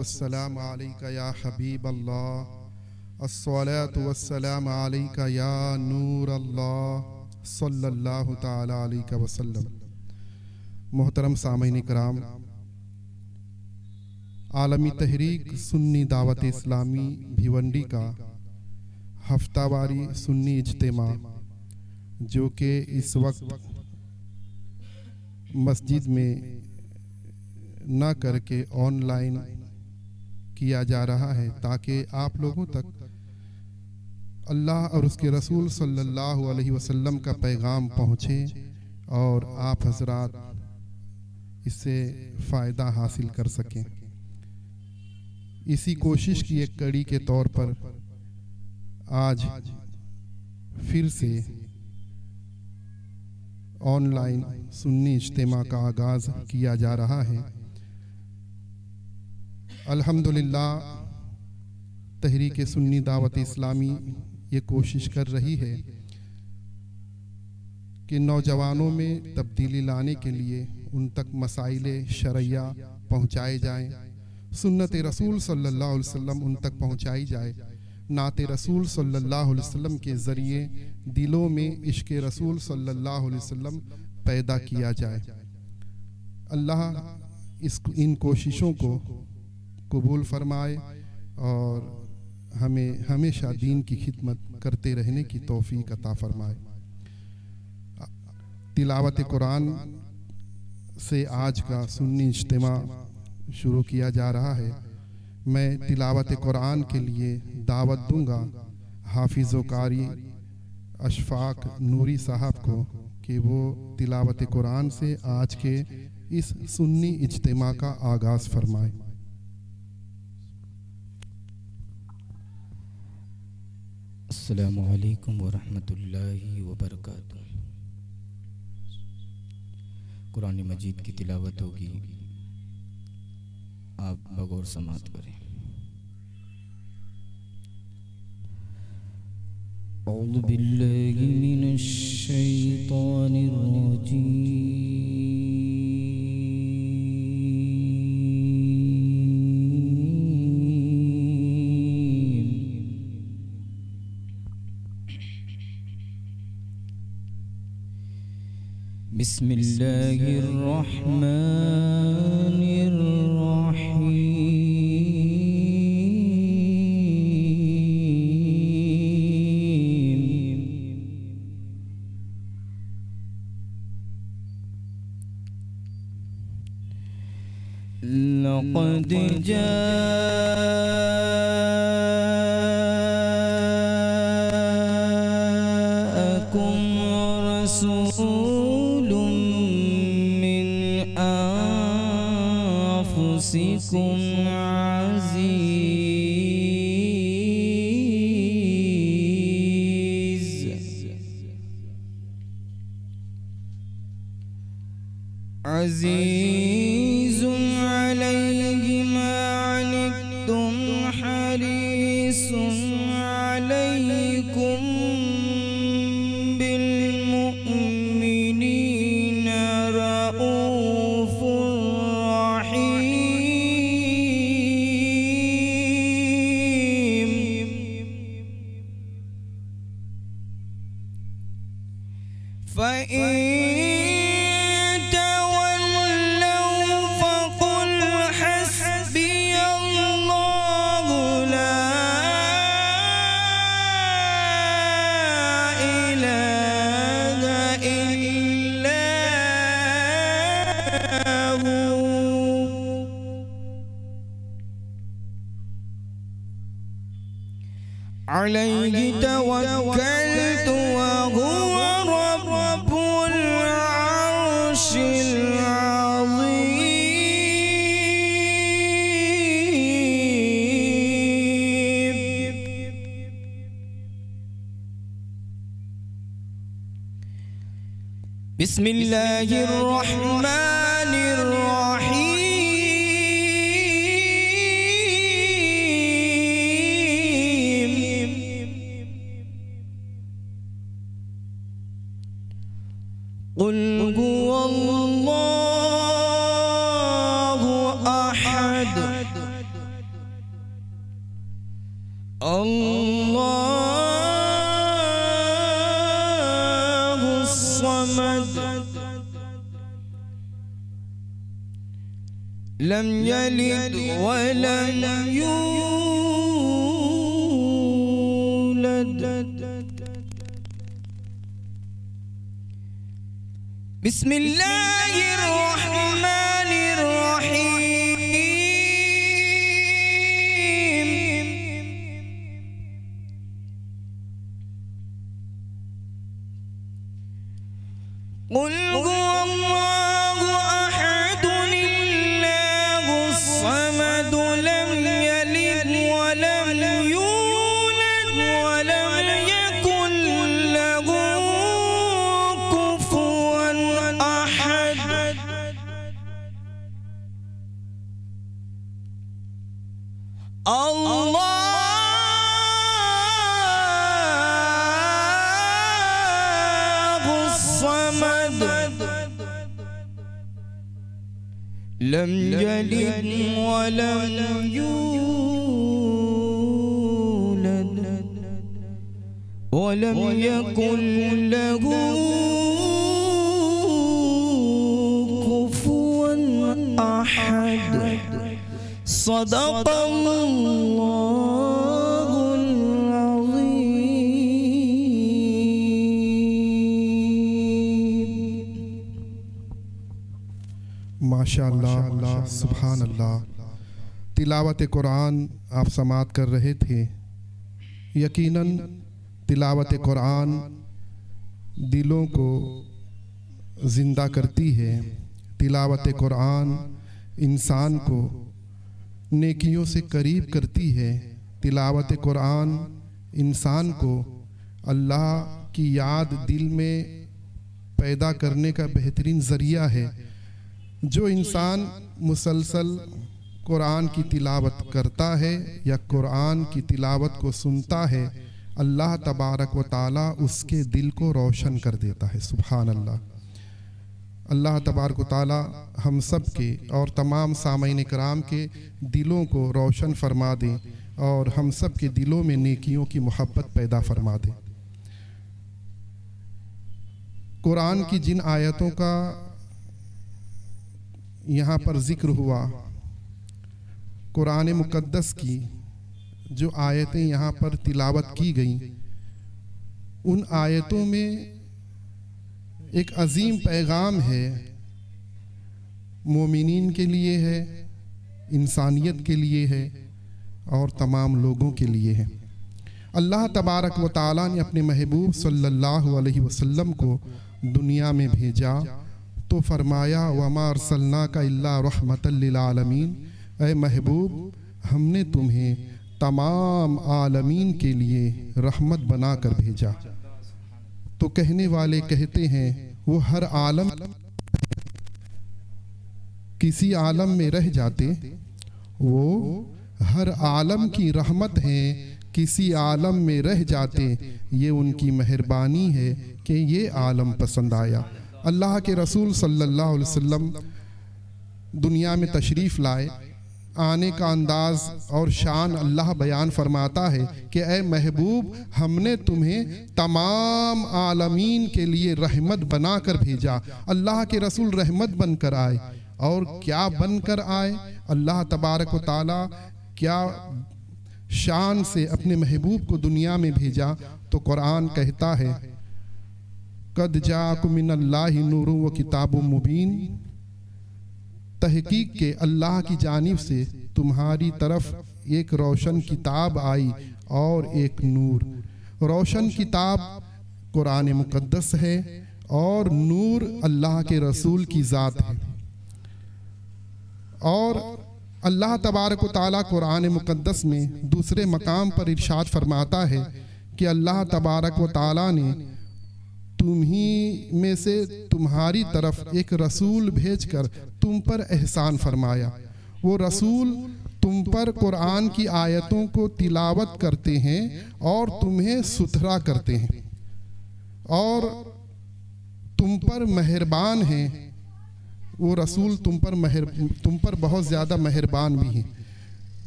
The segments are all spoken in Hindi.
अस्सलाम अलैका या हबीब अल्लाह, अस्सलातु वस्सलाम अलैका या नूर अल्लाह सल्लल्लाहु ताला अलैहि वसल्लम। मोहतरम सामीन कराम, आलमी तहरीक सुन्नी दावत इस्लामी भिवंडी का हफ्तावारी सुन्नी इज्तिमा, जो कि इस वक्त मस्जिद में न करके ऑनलाइन किया जा रहा है, ताकि आप लोगों तक अल्लाह और उसके रसूल सल्लल्लाहु अलैहि वसल्लम का पैगाम पहुँचे और आप हजरात इससे फ़ायदा हासिल कर सकें। इसी कोशिश की एक कड़ी के तौर पर आज फिर से ऑनलाइन सुन्नी इज्तिमा का आगाज़ किया जा रहा है। अल्हम्दुलिल्लाह, तहरीक सुन्नी दावत इस्लामी ये कोशिश कर रही है कि नौजवानों में तब्दीली लाने के लिए उन तक मसाइले शरइया पहुँचाए जाएं, सुन्नत रसूल सल्लल्लाहु अलैहि वसल्लम उन तक पहुँचाई जाए, नाते रसूल सल्लल्लाहु अलैहि वसल्लम के ज़रिए दिलों में इश्क़ रसूल सल्लल्लाहु अलैहि वसल्लम पैदा किया जाए। अल्लाह इन कोशिशों को कबूल फरमाए और हमें हमेशा दीन की खिदमत करते रहने की तौफीक अता फरमाए। तिलावत कुरान से आज का सुन्नी इज्तिमा शुरू किया जा रहा है। मैं तिलावत कुरान के लिए दावत दूंगा हाफिज़ कारी अशफाक नूरी साहब को कि वो तिलावत कुरान से आज के इस सुन्नी इज्तिमा का आगाज़ फरमाए। अस्सलामु अलैकुम वरहमतुल्लाहि वबरकातुहू। कुरान मजीद की तिलावत होगी, आप बगौर समात करें। औज़ु बिल्लाहि मिनश शैतानिर रजीम। बिस्मिल्लाहिर रहमानिर रहीम। लक़द जाअकुम रसूलुम मिन अनफुसिकुम अज़ीज़ुन अलैहि मा अनित्तुम हरीसुन अलैकुम बिल मुमिनीना रऊफ़ुर रहीम। अलैहि तवक्कलतु व हुवा रब्बुल अर्शिल अज़ीम। बिस्मिल्लाहिर रहमानिर रहीम। कुल हुवल्लाहु अहद अल्लाहुस समद लम यलिद वलम यूलद। बिस्मिल्लाहिर रहमानिर रहीम। कुल हुवल्लाहु अहद अल्लाहुस समद लम यलिद वलम यूलद वलम यकुल लहू कुफुवन अहद। अल्लाहुस समद लम यलिद वलम यूलद वलम यकुल लहू कुफुवन अहद। सदक़ल्लाहुल अज़ीम। माशाअल्लाह, सुभान अल्लाह। तिलावत कुरान आप समात कर रहे थे। यकीनन तिलावत कुरान दिलों को ज़िंदा करती है। तिलावत कुरान इंसान को नेकियों से करीब करती है। तिलावत कुरान इंसान को अल्लाह की याद दिल में पैदा करने का बेहतरीन ज़रिया है। जो इंसान मुसलसल कुरान की तिलावत करता है या कुरान की तिलावत को सुनता है, अल्लाह तबारक व ताला उसके दिल को रोशन कर देता है। सुभान अल्लाह। अल्लाह तबारक व ताला हम सब के और तमाम सामईन कराम के दिलों को रोशन फरमा दे और हम सब के दिलों में नेकियों की मोहब्बत पैदा फरमा दे। कुरान की जिन आयतों का यहाँ पर जिक्र हुआ, कुरान मुक़द्दस की जो आयतें यहाँ पर तिलावत की गईं, उन आयतों में एक अजीम पैगाम है। मोमिनीन के लिए है, इंसानियत के लिए है और तमाम लोगों के लिए है। अल्लाह तबारक व ताला ने अपने महबूब सल्लल्लाहु अलैहि वसल्लम को दुनिया में भेजा तो फरमाया, वमा अरसलनाका इल्ला रहमतल लिल आलमीन। ऐ महबूब, हमने तुम्हें तमाम आलमीन के लिए रहमत बना कर भेजा। तो कहने वाले कहते हैं वो हर आलम किसी आलम में रह जाते, वो हर आलम की रहमत है, किसी आलम में रह जाते। ये उनकी मेहरबानी है कि ये आलम पसंद आया। अल्लाह के रसूल सल्लल्लाहु अलैहि वसल्लम दुनिया में तशरीफ़ लाए। आने का अंदाज और शान अल्लाह बयान फरमाता है कि ए महबूब, हमने तुम्हें तमाम आलमीन के लिए रहमत बना कर भेजा। अल्लाह के रसूल रहमत बनकर आए और क्या बनकर आए? अल्लाह तबारक व ताला क्या शान से अपने महबूब को दुनिया में भेजा। तो कुरान कहता है, कद जाकुम मिनल्लाहि नूरुन व किताबुम मुबीन। तहकीक के अल्लाह की जानिब से तुम्हारी तरफ एक रोशन किताब आई और एक नूर। रोशन किताब कुरान मुक़द्दस है और नूर अल्लाह के रसूल की ज़ात है। और अल्लाह तबारक व ताला कुरान मुक़द्दस में दूसरे मकाम पर इरशाद फरमाता है कि अल्लाह तबारक व ताला ने तुम्ही में से तुम्हारी तरफ एक रसूल भेजकर तुम पर एहसान फरमाया। वो रसूल तुम पर कुरान की आयतों को तिलावत करते हैं और तुम्हें सुथरा करते हैं और तुम पर मेहरबान हैं। वो रसूल तुम पर बहुत ज़्यादा मेहरबान भी हैं।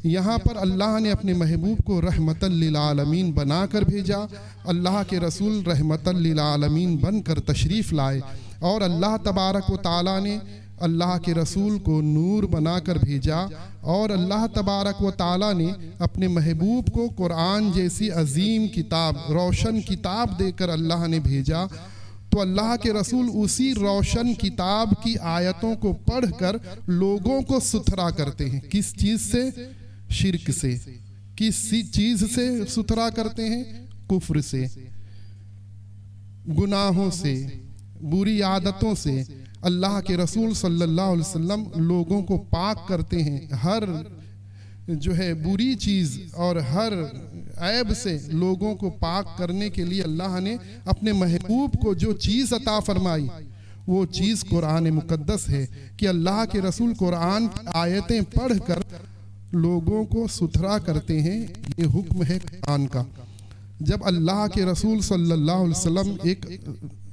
यहाँ पर अल्लाह ने अपने महबूब को रहमतल लिल आलमीन बनाकर भेजा। अल्लाह के रसूल रहमतल लिल आलमीन बनकर तशरीफ़ लाए और अल्लाह तबारक व ताला ने अल्लाह के रसूल को नूर बनाकर भेजा और अल्लाह तबारक व ताला ने अपने महबूब को कुरान जैसी अजीम किताब, रोशन किताब देकर अल्लाह ने भेजा। तो अल्लाह के रसूल उसी रोशन किताब की आयतों को पढ़कर लोगों को सुथरा करते हैं। किस चीज़ से? शिर्क से। किस चीज़ से सुथरा करते हैं? कुफ्र से, गुनाहों से, बुरी आदतों से। अल्लाह के रसूल सल्लल्लाहु अलैहि वसल्लम लोगों को पाक करते हैं। हर जो है बुरी चीज़ और हर ऐब से लोगों को पाक करने के लिए अल्लाह ने अपने महबूब को जो चीज़ अता फरमाई वो चीज़ कुरान मुकद्दस है कि अल्लाह के रसूल कुरान की आयतें पढ़कर लोगों को सुथरा करते हैं। ये हुक्म है कुरान का। जब अल्लाह के रसूल सल्लल्लाहु अलैहि वसल्लम एक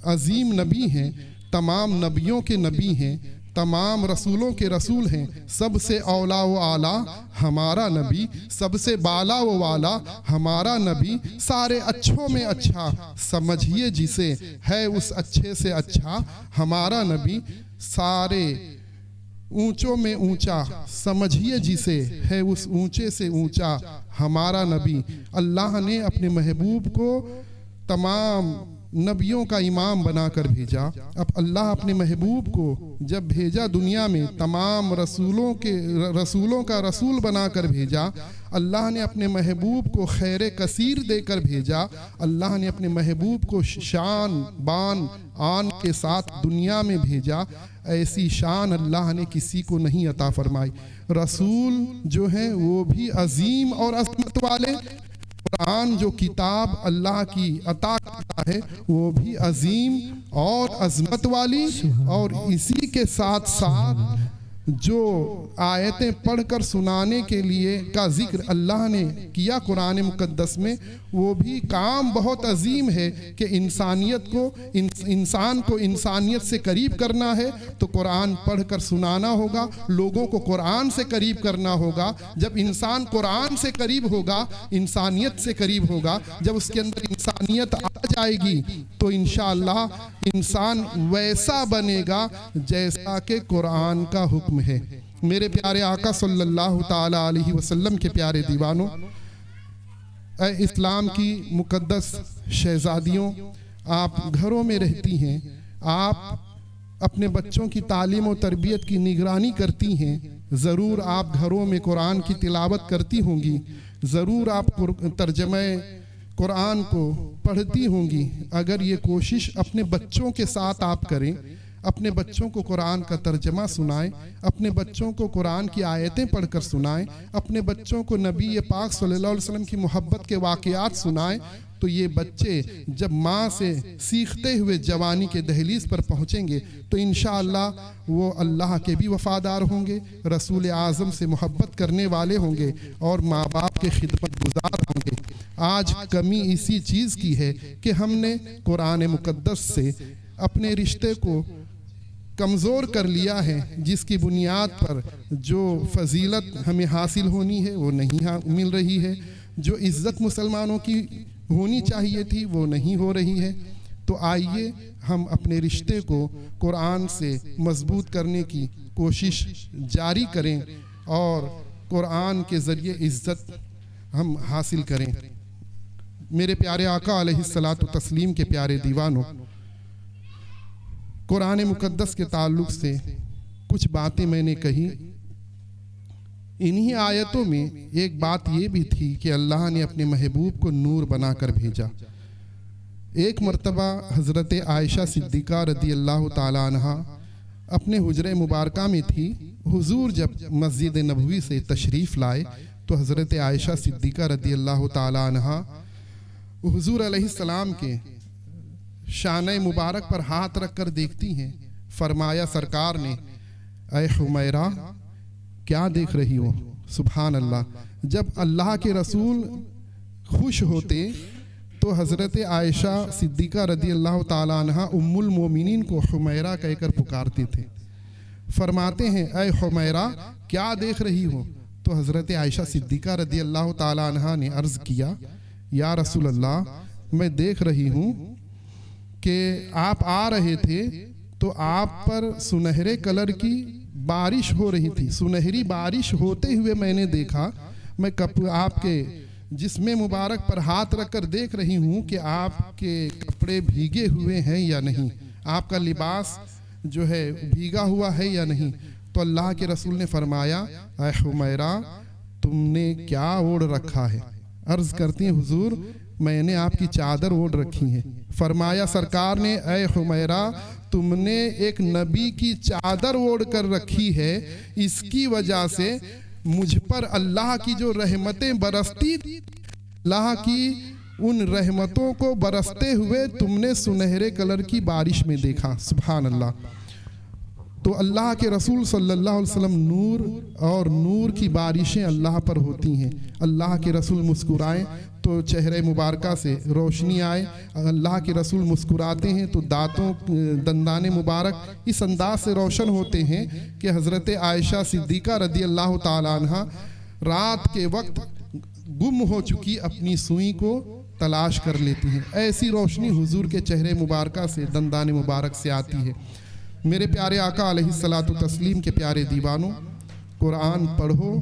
अजीम नबी हैं, तमाम नबियों के नबी हैं, तमाम रसूलों के रसूल हैं, सबसे औला व आला हमारा नबी, सबसे बाला व वाला हमारा नबी, सारे अच्छों में अच्छा समझिए जिसे, है उस अच्छे से अच्छा हमारा नबी, सारे ऊंचों में ऊंचा समझिए जिसे, है उस ऊंचे से ऊंचा हमारा नबी। अल्लाह ने अपने महबूब को तमाम नबियों का इमाम बनाकर भेजा। अब अल्लाह अपने महबूब को जब भेजा दुनिया में, तमाम रसूलों का रसूल बनाकर भेजा। अल्लाह ने अपने महबूब को खैर कसीर देकर भेजा। अल्लाह ने अपने महबूब को शान बान आन के साथ दुनिया में भेजा। ऐसी शान अल्लाह ने किसी को नहीं अता फरमाई। रसूल जो हैं वो भी अजीम और अज़मत वाले, कुरान जो किताब अल्लाह की अता करता है वो भी अजीम और अजमत वाली। और इसी के साथ साथ जो आयतें पढ़कर सुनाने के लिए का जिक्र अल्लाह ने किया कुरान मुकद्दस में, वो भी काम बहुत अजीम है कि इंसान को इंसानियत से करीब करना है तो कुरान पढ़कर सुनाना होगा, लोगों को कुरान से करीब करना होगा। जब इंसान कुरान से करीब होगा, इंसानियत से करीब होगा, जब उसके अंदर इंसानियत आ जाएगी तो इंशाअल्लाह इंसान वैसा बनेगा जैसा कि कुरान का हुक्म है। मेरे प्यारे आका सल्लल्लाहु ताला अलैहि वसल्लम के प्यारे दीवानों, इस्लाम की मुकद्दस शहजादियों, आप घरों में रहती हैं, आप अपने बच्चों की तालीम और तरबियत की निगरानी करती हैं। ज़रूर आप घरों में कुरान की तिलावत करती होंगी, ज़रूर आप तर्जमे कुरान को पढ़ती होंगी। अगर ये कोशिश अपने बच्चों के साथ आप करें, अपने बच्चों को कुरान का तर्जमा सुनाएं, अपने बच्चों को कुरान की आयतें पढ़कर सुनाएं, अपने बच्चों को नबी पाक सल्लल्लाहु अलैहि वसल्लम की मोहब्बत के वाक़यात सुनाएं, तो ये बच्चे जब माँ से सीखते हुए जवानी के दहलीज पर पहुँचेंगे तो इंशाअल्लाह वो अल्लाह के भी वफ़ादार होंगे, रसूल आज़म से मोहब्बत करने वाले होंगे और माँ बाप के खिदमत गुजार होंगे। आज कमी इसी चीज़ की है कि हमने कुरान मुकद्दस से अपने रिश्ते को कमज़ोर कर लिया है, जिसकी बुनियाद पर जो फजीलत हमें हासिल होनी है वो नहीं मिल रही है, जो इज़्ज़त मुसलमानों की होनी चाहिए थी वो नहीं हो रही है। तो आइए हम अपने रिश्ते को कुरान से मजबूत करने की कोशिश जारी करें और कुरान के ज़रिए इज़्ज़त हम हासिल करें। मेरे प्यारे आका अलैहिस्सलातु तस्लीम के प्यारे दीवानों, कुरान मुकद्दस के ताल्लुक़ से कुछ बातें मैंने कही। इन्हीं आयतों में एक बात ये भी थी कि अल्लाह ने अपने महबूब को नूर बनाकर भेजा। एक मर्तबा हज़रत आयशा सिद्दीक़ा रदी अल्लाह ताला अन्हा अपने हुजरे मुबारका में थी। हुजूर जब मस्जिद नबवी से तशरीफ़ लाए तो हज़रत आयशा सिद्दीक़ा रदी अल्लाह ताला अन्हा हुजूर अलैहिस्सलाम के शान मुबारक पर हाथ रख कर देखती हैं। फरमाया सरकार ने, ऐ हुमैरा क्या देख रही हो? सुभान अल्लाह। जब अल्लाह के रसूल खुश होते तो हज़रत आयशा सिद्दीक़ा रदी अल्लाह ताला अन्हा उम्मुल मोमिनीन को हुमैरा कहकर पुकारते थे। फरमाते हैं, ऐ हुमैरा क्या देख रही हो? तो तो हज़रत आयशा सिद्दीक़ा रदी अल्लाह ताला अन्हा ने अर्ज़ किया, या रसूल अल्लाह, मैं देख रही हूँ कि आप आ रहे थे तो आप पर सुनहरे कलर की बारिश हो रही थी। सुनहरी बारिश होते हुए मैंने देखा। मैं आपके जिस्म मुबारक पर हाथ रखकर देख रही हूँ कि आपके कपड़े भीगे हुए हैं या नहीं, आपका लिबास जो है भीगा हुआ है या नहीं। तो अल्लाह के रसूल ने फरमाया, ऐ हुमैरा, तुमने क्या ओढ़ रखा है? अर्ज़ करती हैं, हुजूर, मैंने आपकी चादर ओढ़ रखी है। फरमाया सरकार ने, ऐ हुमैरा, तुमने एक नबी की चादर ओढ़ कर रखी है, इसकी वजह से मुझ पर अल्लाह की जो रहमतें बरसती, अल्लाह की उन रहमतों को बरसते हुए तुमने सुनहरे कलर की बारिश में देखा। सुभान अल्लाह। तो अल्लाह के रसूल सल्लल्लाहु अलैहि वसल्लम नूर, और नूर की बारिशें अल्लाह पर होती हैं। अल्लाह के रसूल मुस्कुराएं तो चेहरे मुबारका से रोशनी आए। अल्लाह के रसूल मुस्कुराते हैं तो दंदाने मुबारक इस अंदाज से रोशन होते हैं कि हज़रत आयशा सिद्दीक़ा रदी अल्लाह ताला अन्हा रात के वक्त गुम हो चुकी अपनी सुई को तलाश कर लेती हैं। ऐसी रोशनी हुजूर के चेहरे मुबारका से, दंदाने मुबारक से आती है। मेरे प्यारे आका अलैहिस्सलातु तस्लीम के प्यारे दीवानों, कुरान पढ़ो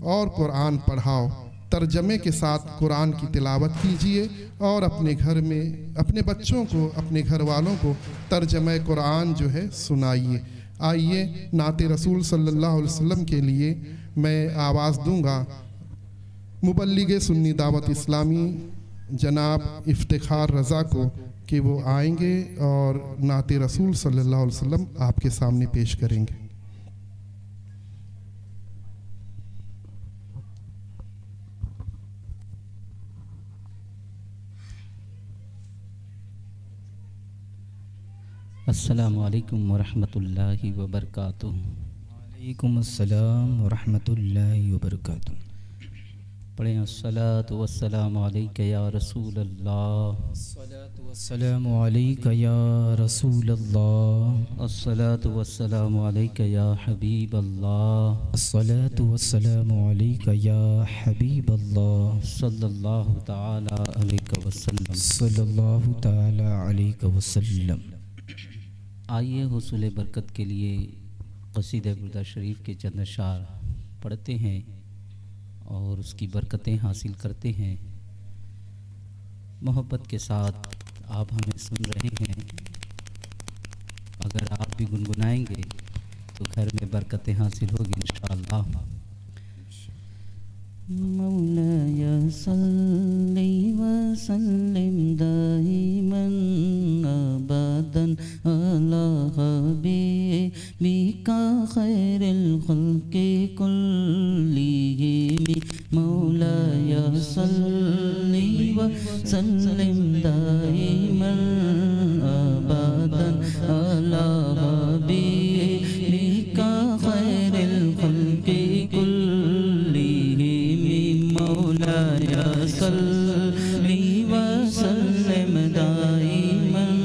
और कुरान पढ़ाओ। तर्जमे के साथ कुरान की तिलावत कीजिए और अपने घर में अपने बच्चों को, अपने घर वालों को तर्जमे कुरान जो है सुनाइए। आइए नाते रसूल सल्लल्लाहु अलैहि वसल्लम के लिए मैं आवाज़ दूंगा मुबल्लिग सुन्नी दावत इस्लामी जनाब इफ्तिखार रज़ा को कि वो आएंगे और नाते रसूल सल्लल्लाहु अलैहि वसल्लम आपके सामने पेश करेंगे। अस्सलामु अलैकुम वरहमतुल्लाहि वबरकातुहू। वालेकुम अस्सलाम वरहमतुल्लाहि वबरकातुहू। पढ़ें अस्सलातु वस्सलामु अलैका या रसूल अल्लाह, अस्सलातु वस्सलामु अलैका या रसूल अल्लाह, अस्सलातु वस्सलामु अलैका या हबीब अल्लाह, अस्सलातु वस्सलामु अलैका या हबीब अल्लाह, सल्लल्लाहु तआला अलैहि वसल्लम, सल्लल्लाहु तआला अलैहि वसल्लम। आइए हुसूल बरकत के लिए क़सीदा बुर्दा शरीफ के चंद अशार पढ़ते हैं और उसकी बरकतें हासिल करते हैं। मोहब्बत के साथ आप हमें सुन रहे हैं। अगर आप भी गुनगुनाएंगे तो घर में बरकतें हासिल होगी इंशाअल्लाह। मौलाया सल्ली व सल्लिम दाइमन अबदन अला हबीबिका खैरिल खल्क़ि कुल्लिहिम। मौलाया सल्ली व सल्लिम दाइमन अबदन अला हबीबिका खैरिल खल्क़ि मौलाया सल्ली व सल्लिम दाइमन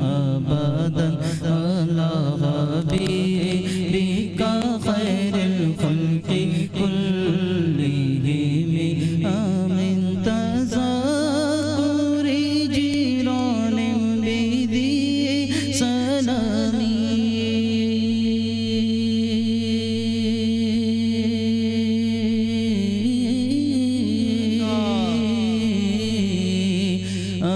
अबदन अला हबीबिका खैरिल खल्क़ि कुल्लिहिम। आमिन तज़ाकुरि जीरानिम बिदी सलामी।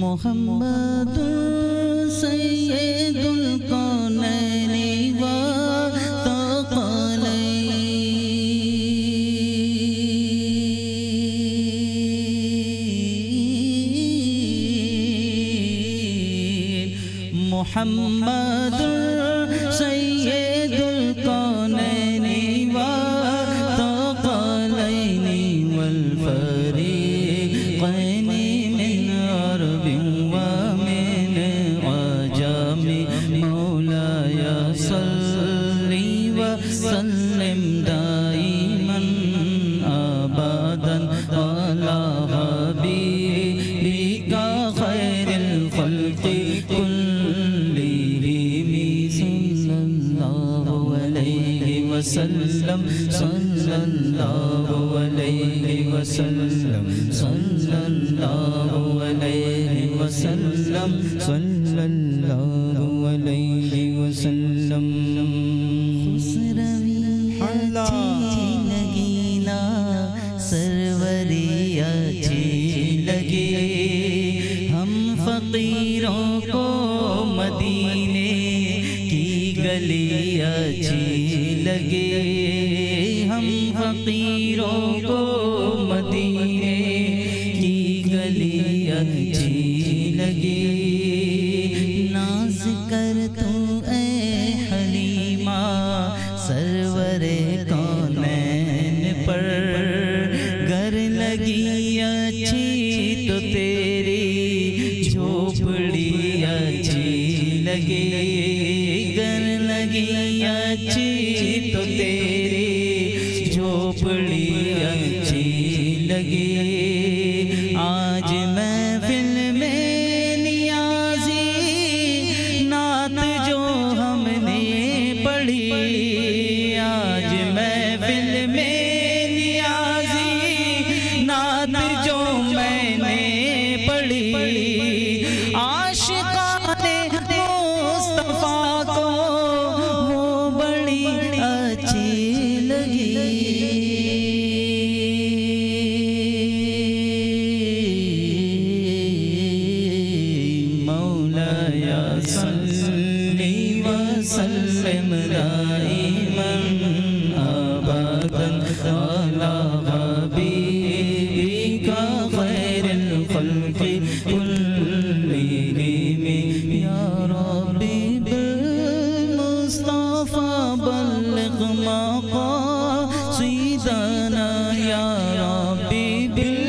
मोहम्मद सय्यदुल कौनैनि व थक़लैन। मोहम्मद कौनैनी व थक़लैनी वल फ़रीक़ैनी मिन अरबिन व मिन अजमी मौलाया सल्ली व सल्लिम दाइमन अबदन अला हबीबिका खैरिल खल्क़ि कुल्लिहिम सल्लल्लाहु अलैहि वसल्लम सल्लल्लाहु अलैहि वसल्लम सल्लल्लाहु अलैहि वसल्लम सल्लल्लाहु अलैहि वसल्लम। खुसरवी अच्छी लगीना सरवरी अच्छी लगे, हम फ़कीरों को मदीने की गली अच्छी लगे, हम फ़कीरों को मदीने की गली अच्छी लगे। नाज़ कर तू ऐ हलीमा सरवरे कौनैन पर, घर लगी अच्छी तो तेरी झोपड़ी अच्छी लगे, घर लगी अच्छी तो तेरी झोपड़ी अच्छी लगे। आज महफिल में नियाज़ी नात जो हमने पढ़ी, आज महफिल में नियाज़ी नात जो मैंने पढ़ी, आशिक़ाने मुस्तफ़ा को वो बड़ी अच्छी लगी। मौलाया सल्ली व सल्लिम दाइमन अबदन अला हबीबिका खैरिल खल्क़ि कुल्लिहिम। या रब्बी बिल मुस्तफ़ा बल्लिग़ मक़ासिदना, या रब्बी बिल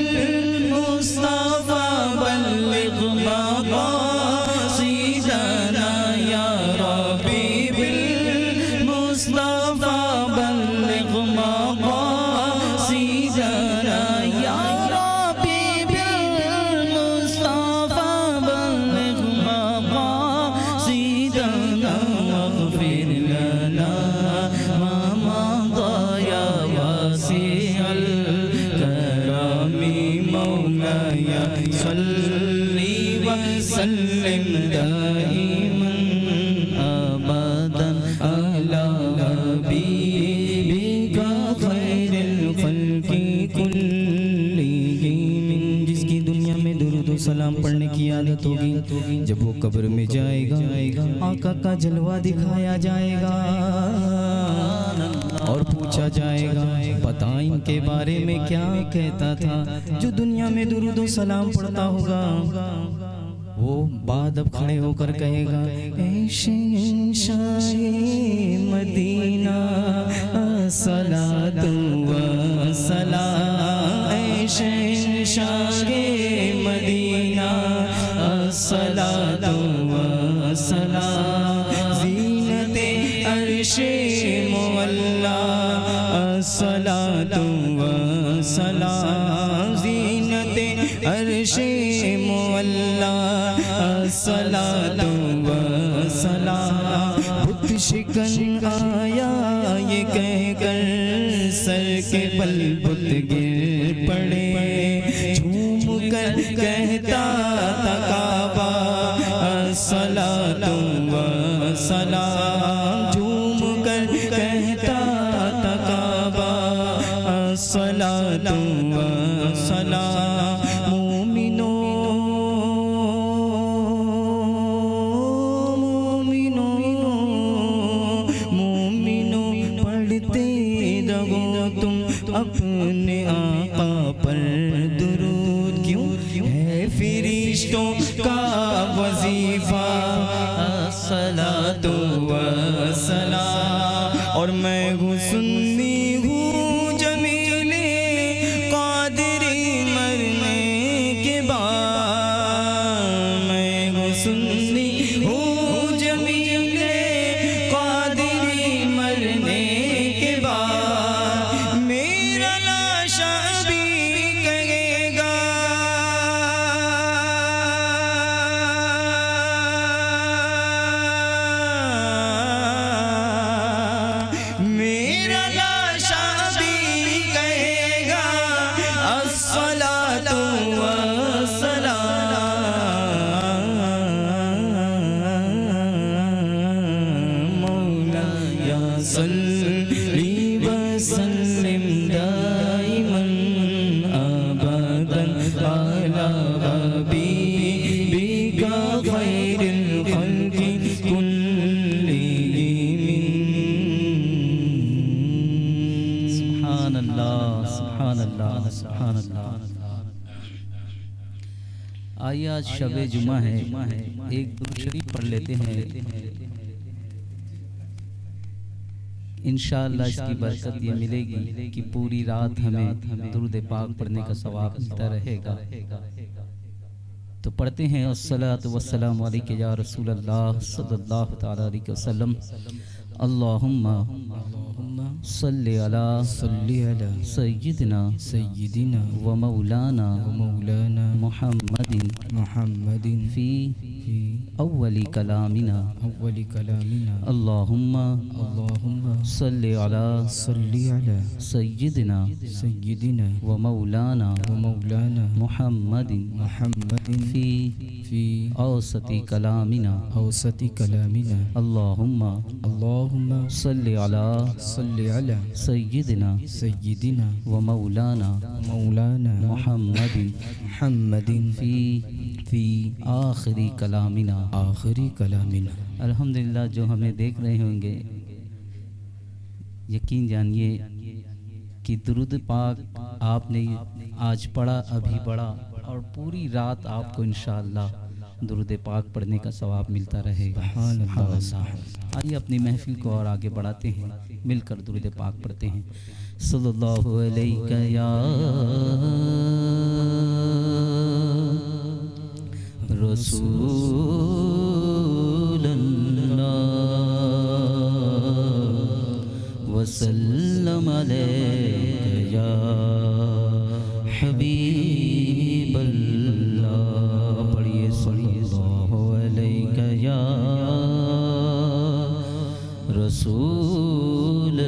मुस्तफ़ा बल्लिग़ मक़ासिदना, या रब्बी बिल मुस्तफ़ा बल्लिग़ मक़ासिदना, या रब्बी बिल मुस्तफ़ा बल्लिग़ मक़ासिदना, वग़फ़िर लना मा मज़ा या वासिअल करमी। मौलाया सल्ली व सल्लिम दाइमन अबदन अला हबीबिका खैरिल खल्क़ि कुल्लिहिम। जिसकी दुनिया में दुरूद व सलाम पढ़ने की आदत होगी, जब वो कब्र में जाएगा आका का जलवा दिखाया जाएगा और पूछा जाएगा पता इनके बारे में क्या कहता था। जो दुनिया में दुरूद व सलाम पढ़ता होगा वो बाद अब खड़े होकर कहेगा, ऐ शहंशाहे मदीना अस्सलातु वस्सलाम, ऐ शहंशाहे मदीना अस्सलातु वस्सलाम, ज़ीनते अर्शे मुअल्ला अस्सलातु वस्सलाम, ज़ीनते अर्शे मुअल्ला अस्सलातु वस्सलाम। बुत शिकन आया ये कहकर सर के बल बुत गिर पड़े, झूम कर कहता था काबा अस्सलातु वस्सलाम, झूम कर कहता था काबा अस्सलातु वस्सलाम। मोमिनो मोमिनो मोमिनो पढ़ते रहो तुम अपने आका पर दुरूद, क्यों है फरिश्तों का वजीफा अस्सलातु वस्सलाम। और मैं मैं हूँ सुन्नी हूँ जमीले कादरी मरने के बाद, मैं हूँ सुन्नी हूँ जमीले कादरी मरने के बाद, मेरा लाशा भी कहेगा मेरा लाशा भी कहेगा अस्सलातु वस्सलाम मौलाया सल्ली वसल्लिम दाइमन अबदन अला हबीबिका खैरिल खल्क़ि कुल्लिहिम। सुभान अल्लाह, सुभान अल्लाह, सुभान अल्लाह। आइए आज शब-ए जुमा है, एक दुरूद शरीफ पढ़ लेते हैं। इंशाअल्लाह इसकी बरकत ये मिलेगी कि पूरी रात हमें दुरूद पाक पढ़ने का सवाब मिलता रहेगा। तो पढ़ते हैं अस्सलातु वस्सलामु अलैका या रसूल अल्लाह सल्लल्लाहु तआला अलैहि वसल्लम। अल्लाहुम्मा सल्ली अला सय्यिदिना व मौलाना मुहम्मदिन फी अव्वली कलामिना अल्लाहुम्मा सल्ली अला सय्यिदिना व मौलाना मुहम्मदिन फी औसती कलामिना अल्लाहुम्मा सल्ली अला सय्यिदिना व मौलाना मुहम्मदिन फी आखिरी कलामिना। अल्हम्दुलिल्लाह, जो हमें देख रहे होंगे यकीन जानिए कि दुरूद पाक आपने आज पढ़ा, अभी पढ़ा, और पूरी रात आपको इंशाअल्लाह दुरूद पाक पढ़ने का सवाब मिलता रहेगा। आइए अपनी महफिल को और आगे बढ़ाते हैं, मिलकर दुरूद पाक पढ़ते हैं। सल्लल्लाहु अलैका या रसूलल्लाह वसल्लम अलैका या हबीबल्लाह। पढ़िए सल्लल्लाहु अलैका या रसूलल्लाह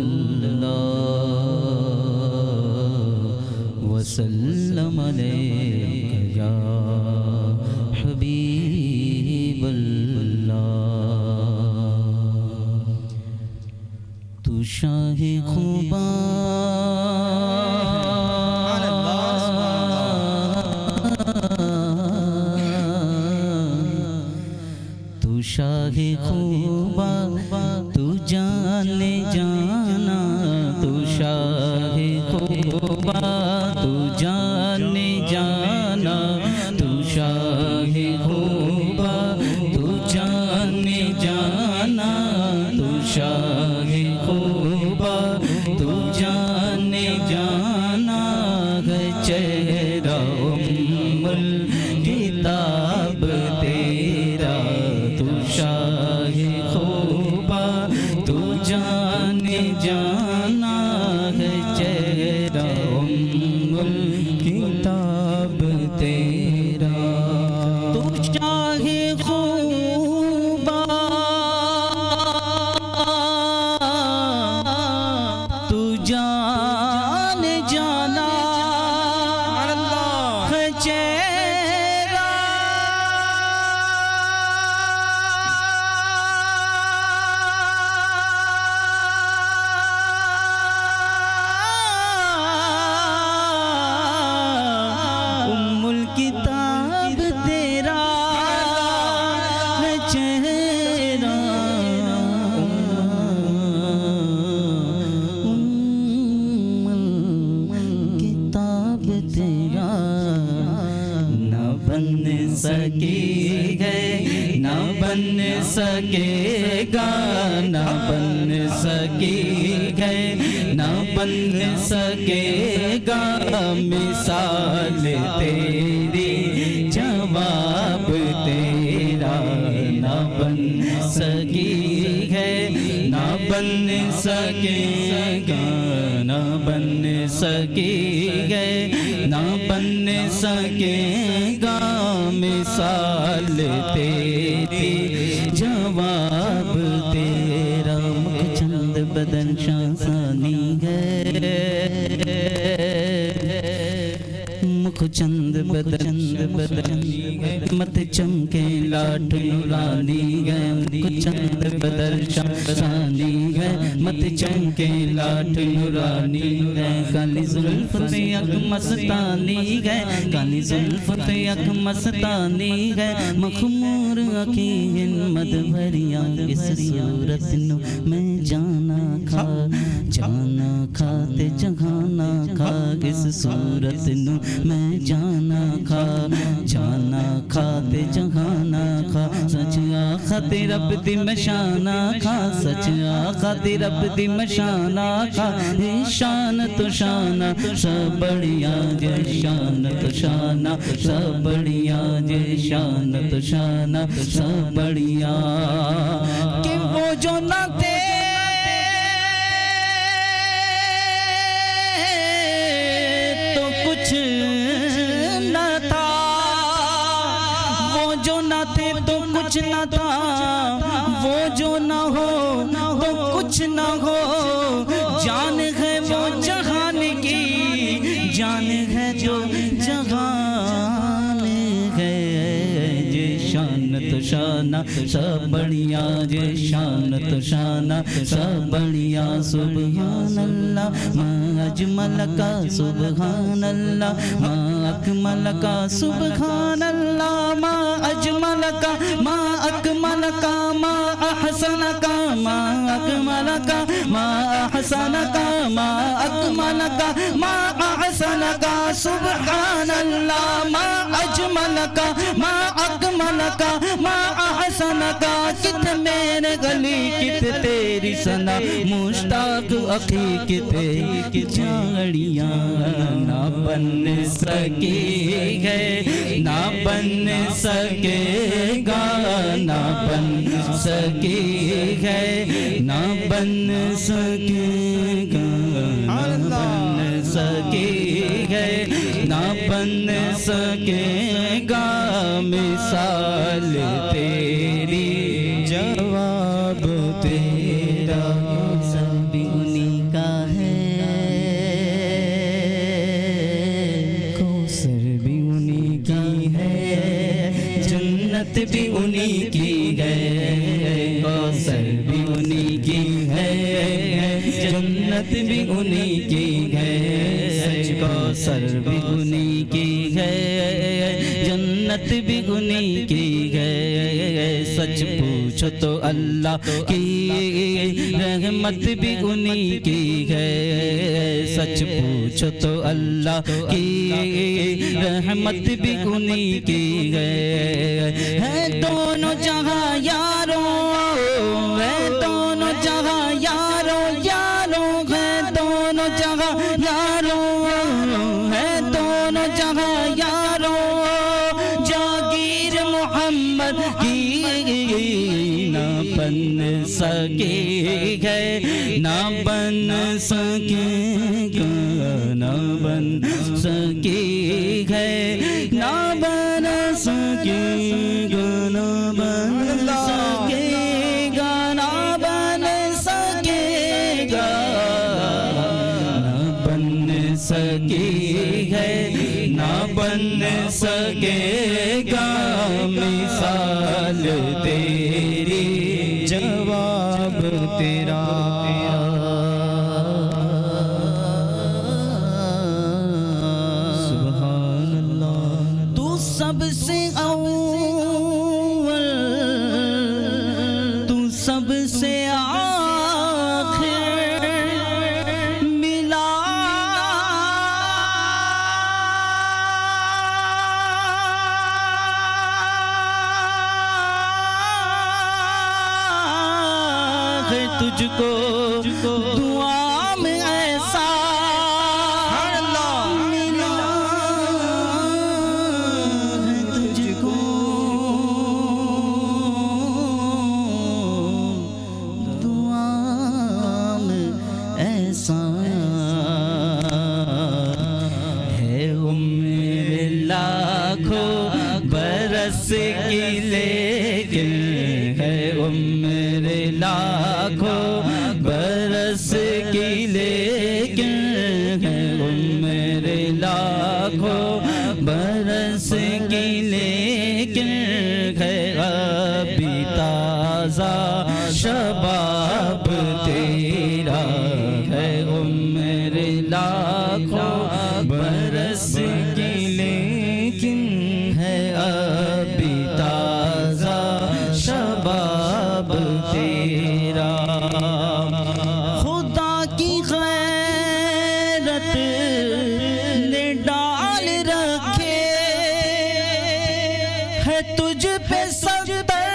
वसल्लम अलैका या हबीबल्लाह। तू शाहे खुबा शाहे खूबा तू जाने जाना, तू शाहे खूबा तू जाने जाना, तू शाहे खूबा तू जाने जाना, तू शाहे खूबा तू जाने जाना। चेहरा उम्मुल किताब तेरा, तू शाहे खूबा तू जाने जाना है। चेहरा उम्मुल किताब तेरा, तू शाहे खूबा तू जाने जाना है। चेहरा उम्मुल किताब तेरा है। चेहरा उम्मुल किताब तेरा, न बन सकी है न बन सकेगा, न बन सकी है बन सकेगा मिसाल तेरी, जवाब तेरा ना बन सकी है, ना बन सकेगा, ना बन सकी है, ना बन सकेगा मिसाल तेरी, जवाब तेरा। मुखचंद बदन शासानी है, मुखचंद बदन मत चमके लाठ नुरानी है, मुखचंद बदन शासानी है, मत चमके लाठ नुरानी है। काली जुल्फ पे अक मस्तानी है, काली जुल्फ पे अक मस्तानी है, मखमूर अखीन मद भरिया। इस सूरत नु मैं जाना खा, जाना खाते जगाना खा, इस सूरत नु मैं जाना खा, जाना खाते जगाना खा। सच आखते रब दी मशाना खा, सच आखते रब दी मशाना खा। शान तो शाना सब बढ़िया जे, शान तो शाना सब बढ़िया जे, शान तो शाना सब बढ़िया। कि वो जो नाते तो कुछ न था, वो जो न थे तो कुछ न था, वो जो न हो तो कुछ न हो। जान है वो जहान की, जान है जो जहान है। जे शान तो शाना सब बढ़िया जे, शान तो शाना सब बढ़िया। सुभान अल्लाह माँ अजमल का, सुभान अल्लाह माँ अकमल का, सुभान अल्लाह माँ अजमल का, माँ अकमल का, माँ अहसन का, माँ अकमल का, माँ अहसन का, माँ अकमल का, माँ अहसन का। सुभान अल्लाह माँ अजमल का, माँ अकमल का, माँ अहसन का। कित मेरे गली कित तेरी सना, मुश्ताक अखी किते झाड़ियाँ ना बन सकी है, ना बन सकेगा, ना बन सकी है, ना बन सकेगा, ना बन सकी है, ना बन सकेगा मिसाल तेरी, जवाब तेरा। सब उन्हीं का है, कौसर भी उन्हीं की है, जन्नत भी उन्हीं की है, कौसर भी उन्हीं की है, जन्नत भी उन्हीं की है, कौसर भी उन्हीं की है, जन्नत भी उन्हीं की है। सच पूछो तो अल्लाह की रहमत भी उन्हीं की है, सच पूछो तो अल्लाह की रहमत भी उन्हीं की है। दोनों जहां यारों, है दोनों जहां यारों, यारों है दोनों जहां यारों, है दोनों जहां यारों। जागीर मोहम्मद की ना बन सके है, ना बन सकेगा, ना बन सके है, ना बन सकेगा, ना बन सकेगा, ना बन सकेगा, ना बन सके है, ना बन सकेगा मिसाल तेरी, जवाब तेरा। सुभान अल्लाह। तू सबसे अव्वल, तू सबसे आखिर, मिला तुझको दुआ में ऐसा लाखों बरस की लेकिन है उम्र लाखों बरस की लेकिन है उम्र लाखों बरस की लेकिन है अभी ताज़ा शबाब तेरा है उम्र लाखों बरस की लेकिन है अभी ताज़ा शबाब तेरा। खुदा की गैरत ने डाल रखे है तुझ पे सत्तर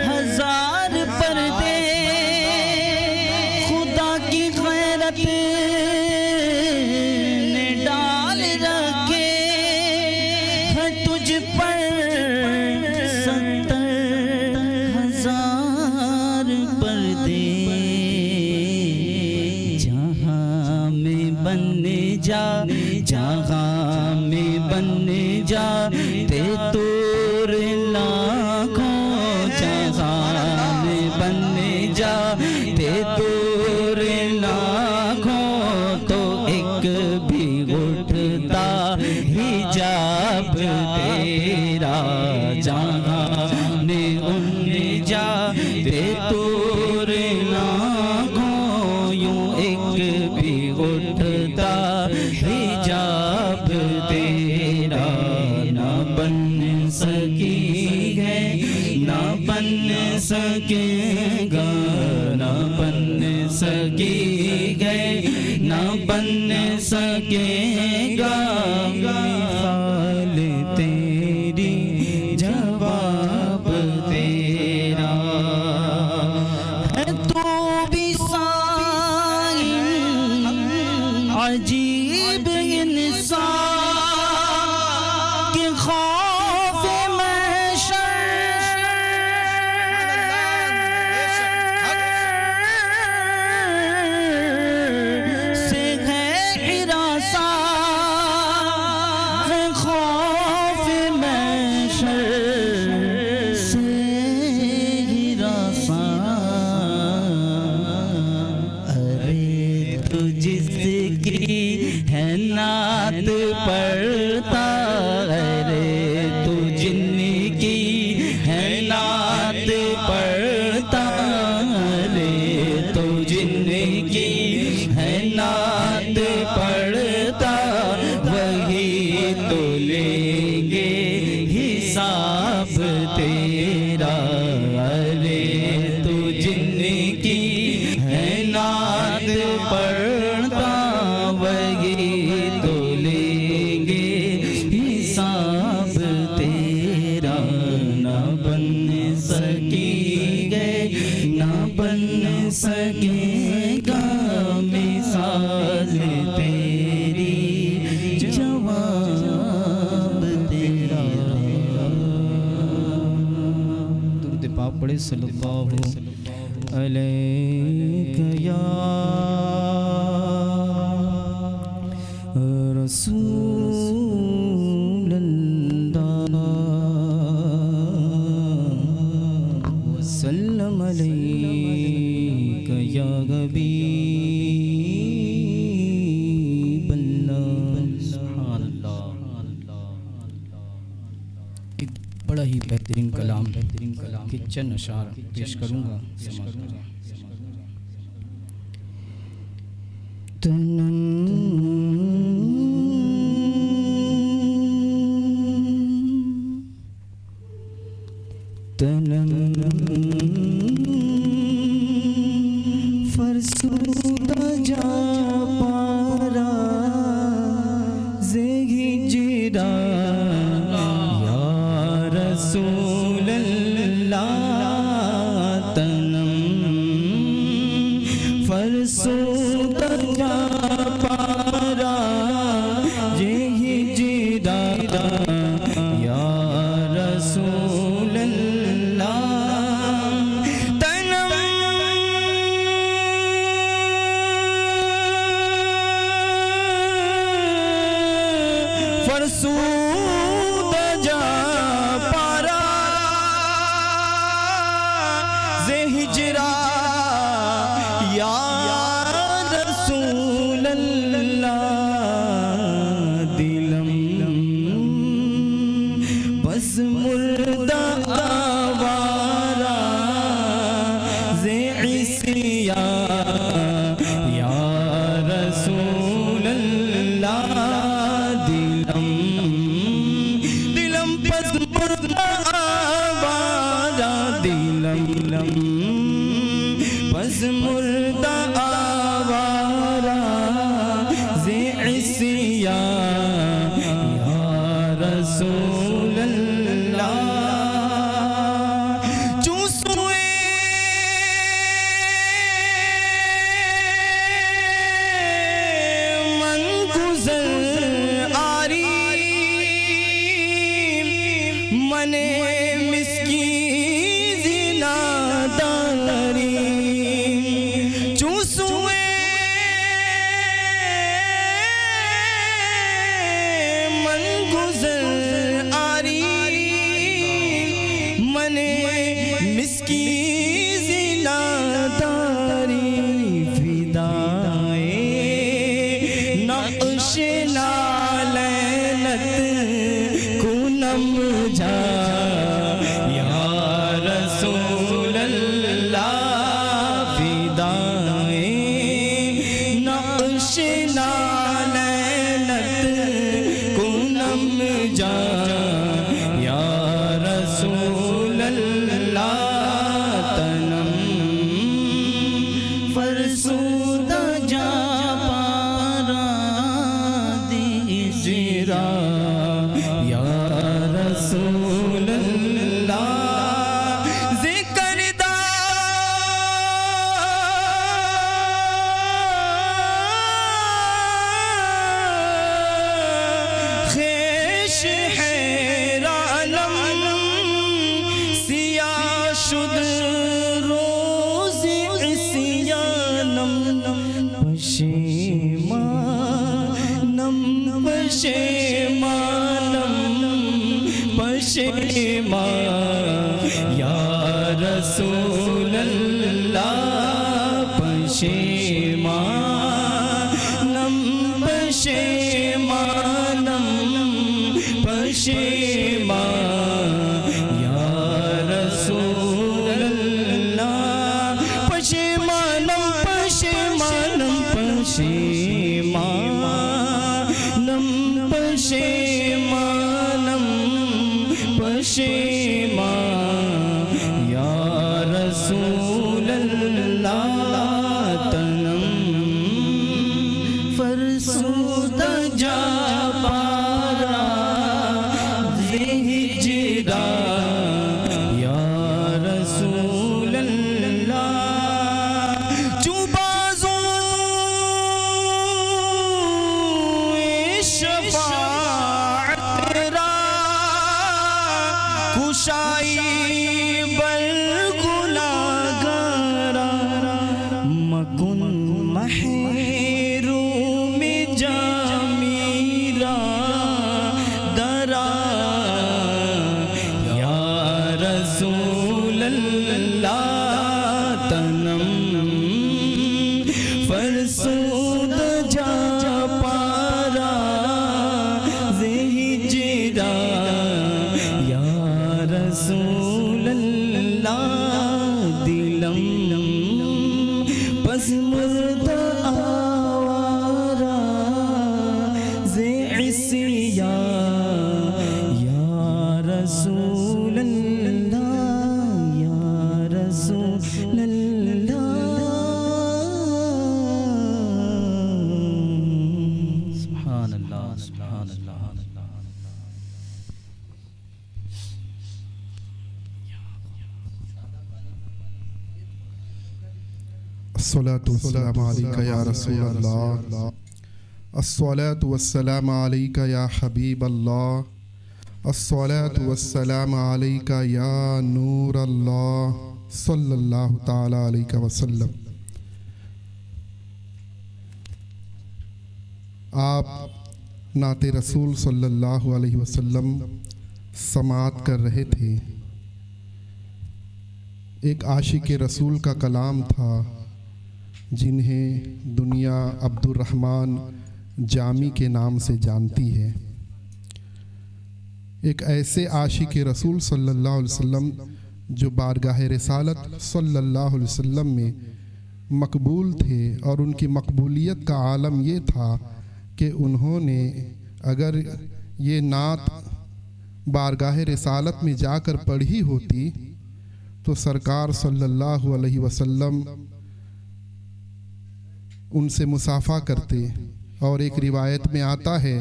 हजार पर्दे। खुदा की गैरत ने डाल रखे है तुझ पर 70,000 पर्दे। जहाँ में बन जा जहाँ में बन जा ते तोर लाखों जहाँ में बन जा ते तोर लाखों तो एक भी उठता हिजाब तेरा। जहाँ में उन जा ते तोर लाखों यूं एक भी उठता हिजाब तेरा। ना बन सकी है ना बन सकेगा ना बन सकी है ना बन सकेगा मिसाल तेरी जवाब तेरा। है तू भी साईं अजीब इंसान के खौफ से है हिरासा है खौफ से हिरासा। अरे तू जिसकी है नात पढ़ता अरे तू जिनकी है नात पढ़ता अरे तू जिनकी है नात पढ़ता वही तो लेंगे हिसाब तेरा। अरे तू जिनकी है नात पढ़ता वही तो लेंगे हिसाब तेरा। ना बन सकी गए ना बन सकेगा मिसाल तेरी जवाब तेरा। दुरूद पाक पढ़े सल्लल्लाहु अलैहि या रसूल अल्लाह वसल्लम अलैका या हबीब अल्लाह। एक बड़ा ही बेहतरीन कलाम के चंद अशार पेश करूँगा। फरसुदा जा पारा ज़ेही जिरा या रसूल अल्लाह तनम फरसुदा जा पारा ज़ेही जिरा या रसूल अल्लाह हिजरा या रसूल अल्लाह दिलम बस मुर्दा आवारा ज़े इसिया या रसूल अल्लाह दिलम बस मुर्दा आवारा दिलम बस मुर्दा आवारा ज़े इसिया या रसूल अल्लाह चूसुए मन गुज़र आरी मने मिस्की ज़िनादारी चूसुए मन गुज़र आरी मने मिस्की ज़िनादारी फिदाए नक्श नालैनत कुनम जा या रसूल अल्लाह फिदाए नक्श नालैनत कुनम जा या रसूल अल्लाह तनम फरसूदा जा पारा दीजिरा या रसूल अल्लाह ज़िक्रदा ख़ेश हैरानम सिया शुद रोज़ इस्यानम पशेमानम पशेमा या रसूल अल्लाह पशेमानम पशेमा या रसूल अल्लाह पशेमानम पशेमा या रसूल अल्लाह तनम फरसूदा जा पारा ज़े हिजरा या रसूल अल्लाह चुबाज़ो शफ़ाअत रा खुशाई बर गुनाहगारा मकुन महरूम जामीरा दरा या रसूल अल्लाह तनम फरसूद जा पारा ज़े हिजरा या रसूल अल्लाह दिलम बस मुर्दा आवारा ज़े इसिया या रसूल अल्लाह या रसूल अल्लाह सुभान अल्लाह सुभान अल्लाह अस्सलातु वस्सलामु अलैका या रसूल अल्लाह अस्सलातु वस्सलामु अलैका या हबीब अल्लाह अस्सलातु वस्सलामु अलैका या नूर अल्लाह सल्लल्लाहु ताला अलैहि वसल्लम। आप नाते रसूल सल्लल्लाहु अलैहि वसल्लम समात कर रहे थे। एक आशिक रसूल का कलाम था जिन्हें दुनिया अब्दुर्रहमान जामी के नाम से जानती है। एक ऐसे आशिक रसूल सल्लल्लाहु अलैहि वसल्लम जो बारगाह रिसालत सल्लल्लाहु अलैहि वसल्लम में मकबूल थे, और उनकी मकबूलियत का आलम ये था कि उन्होंने अगर ये नात बारगाह रिसालत में जाकर पढ़ी होती तो सरकार सल्लल्लाहु अलैहि वसल्लम उनसे मुसाफा करते। और एक रिवायत में आता है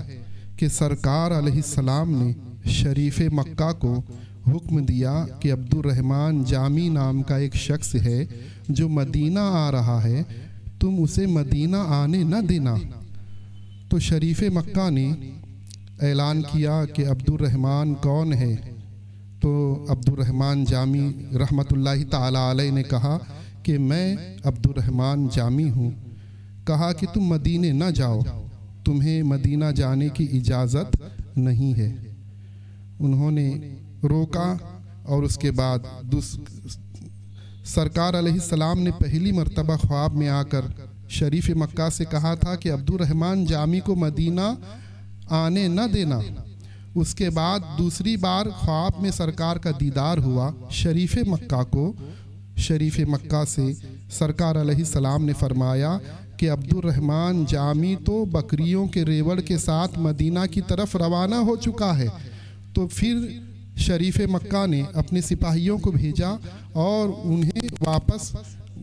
कि सरकार अलैहिस्सलाम ने शरीफ मक्का को हुक्म दिया कि अब्दुर्रहमान जामी नाम का एक शख्स है जो मदीना आ रहा है, तुम उसे मदीना आने न देना। तो शरीफ मक्का ने ऐलान किया कि अब्दुर्रहमान कौन है। तो अब्दुर्रहमान जामी रहमतुल्लाहि ताला अलैह ने कहा कि मैं अब्दुर्रहमान जामी हूँ। कहा कि तुम मदीने न जाओ, तुम्हें मदीना जाने की इजाज़त नहीं है। उन्होंने रोका और उसके बाद सरकार अलैहिस्सलाम ने पहली मर्तबा ख्वाब में आकर शरीफ मक्का से कहा था कि अब्दुर्रहमान जामी को मदीना आने न देना। उसके बाद दूसरी बार ख्वाब में सरकार का दीदार हुआ शरीफ मक्का को। शरीफ मक्का से सरकार अलैहिस्सलाम ने फरमाया कि अब्दुर्रहमान जामी तो बकरियों के रेवड़ के साथ मदीना की तरफ रवाना हो चुका है। तो फिर शरीफ मक्का ने अपने सिपाहियों को भेजा और उन्हें वापस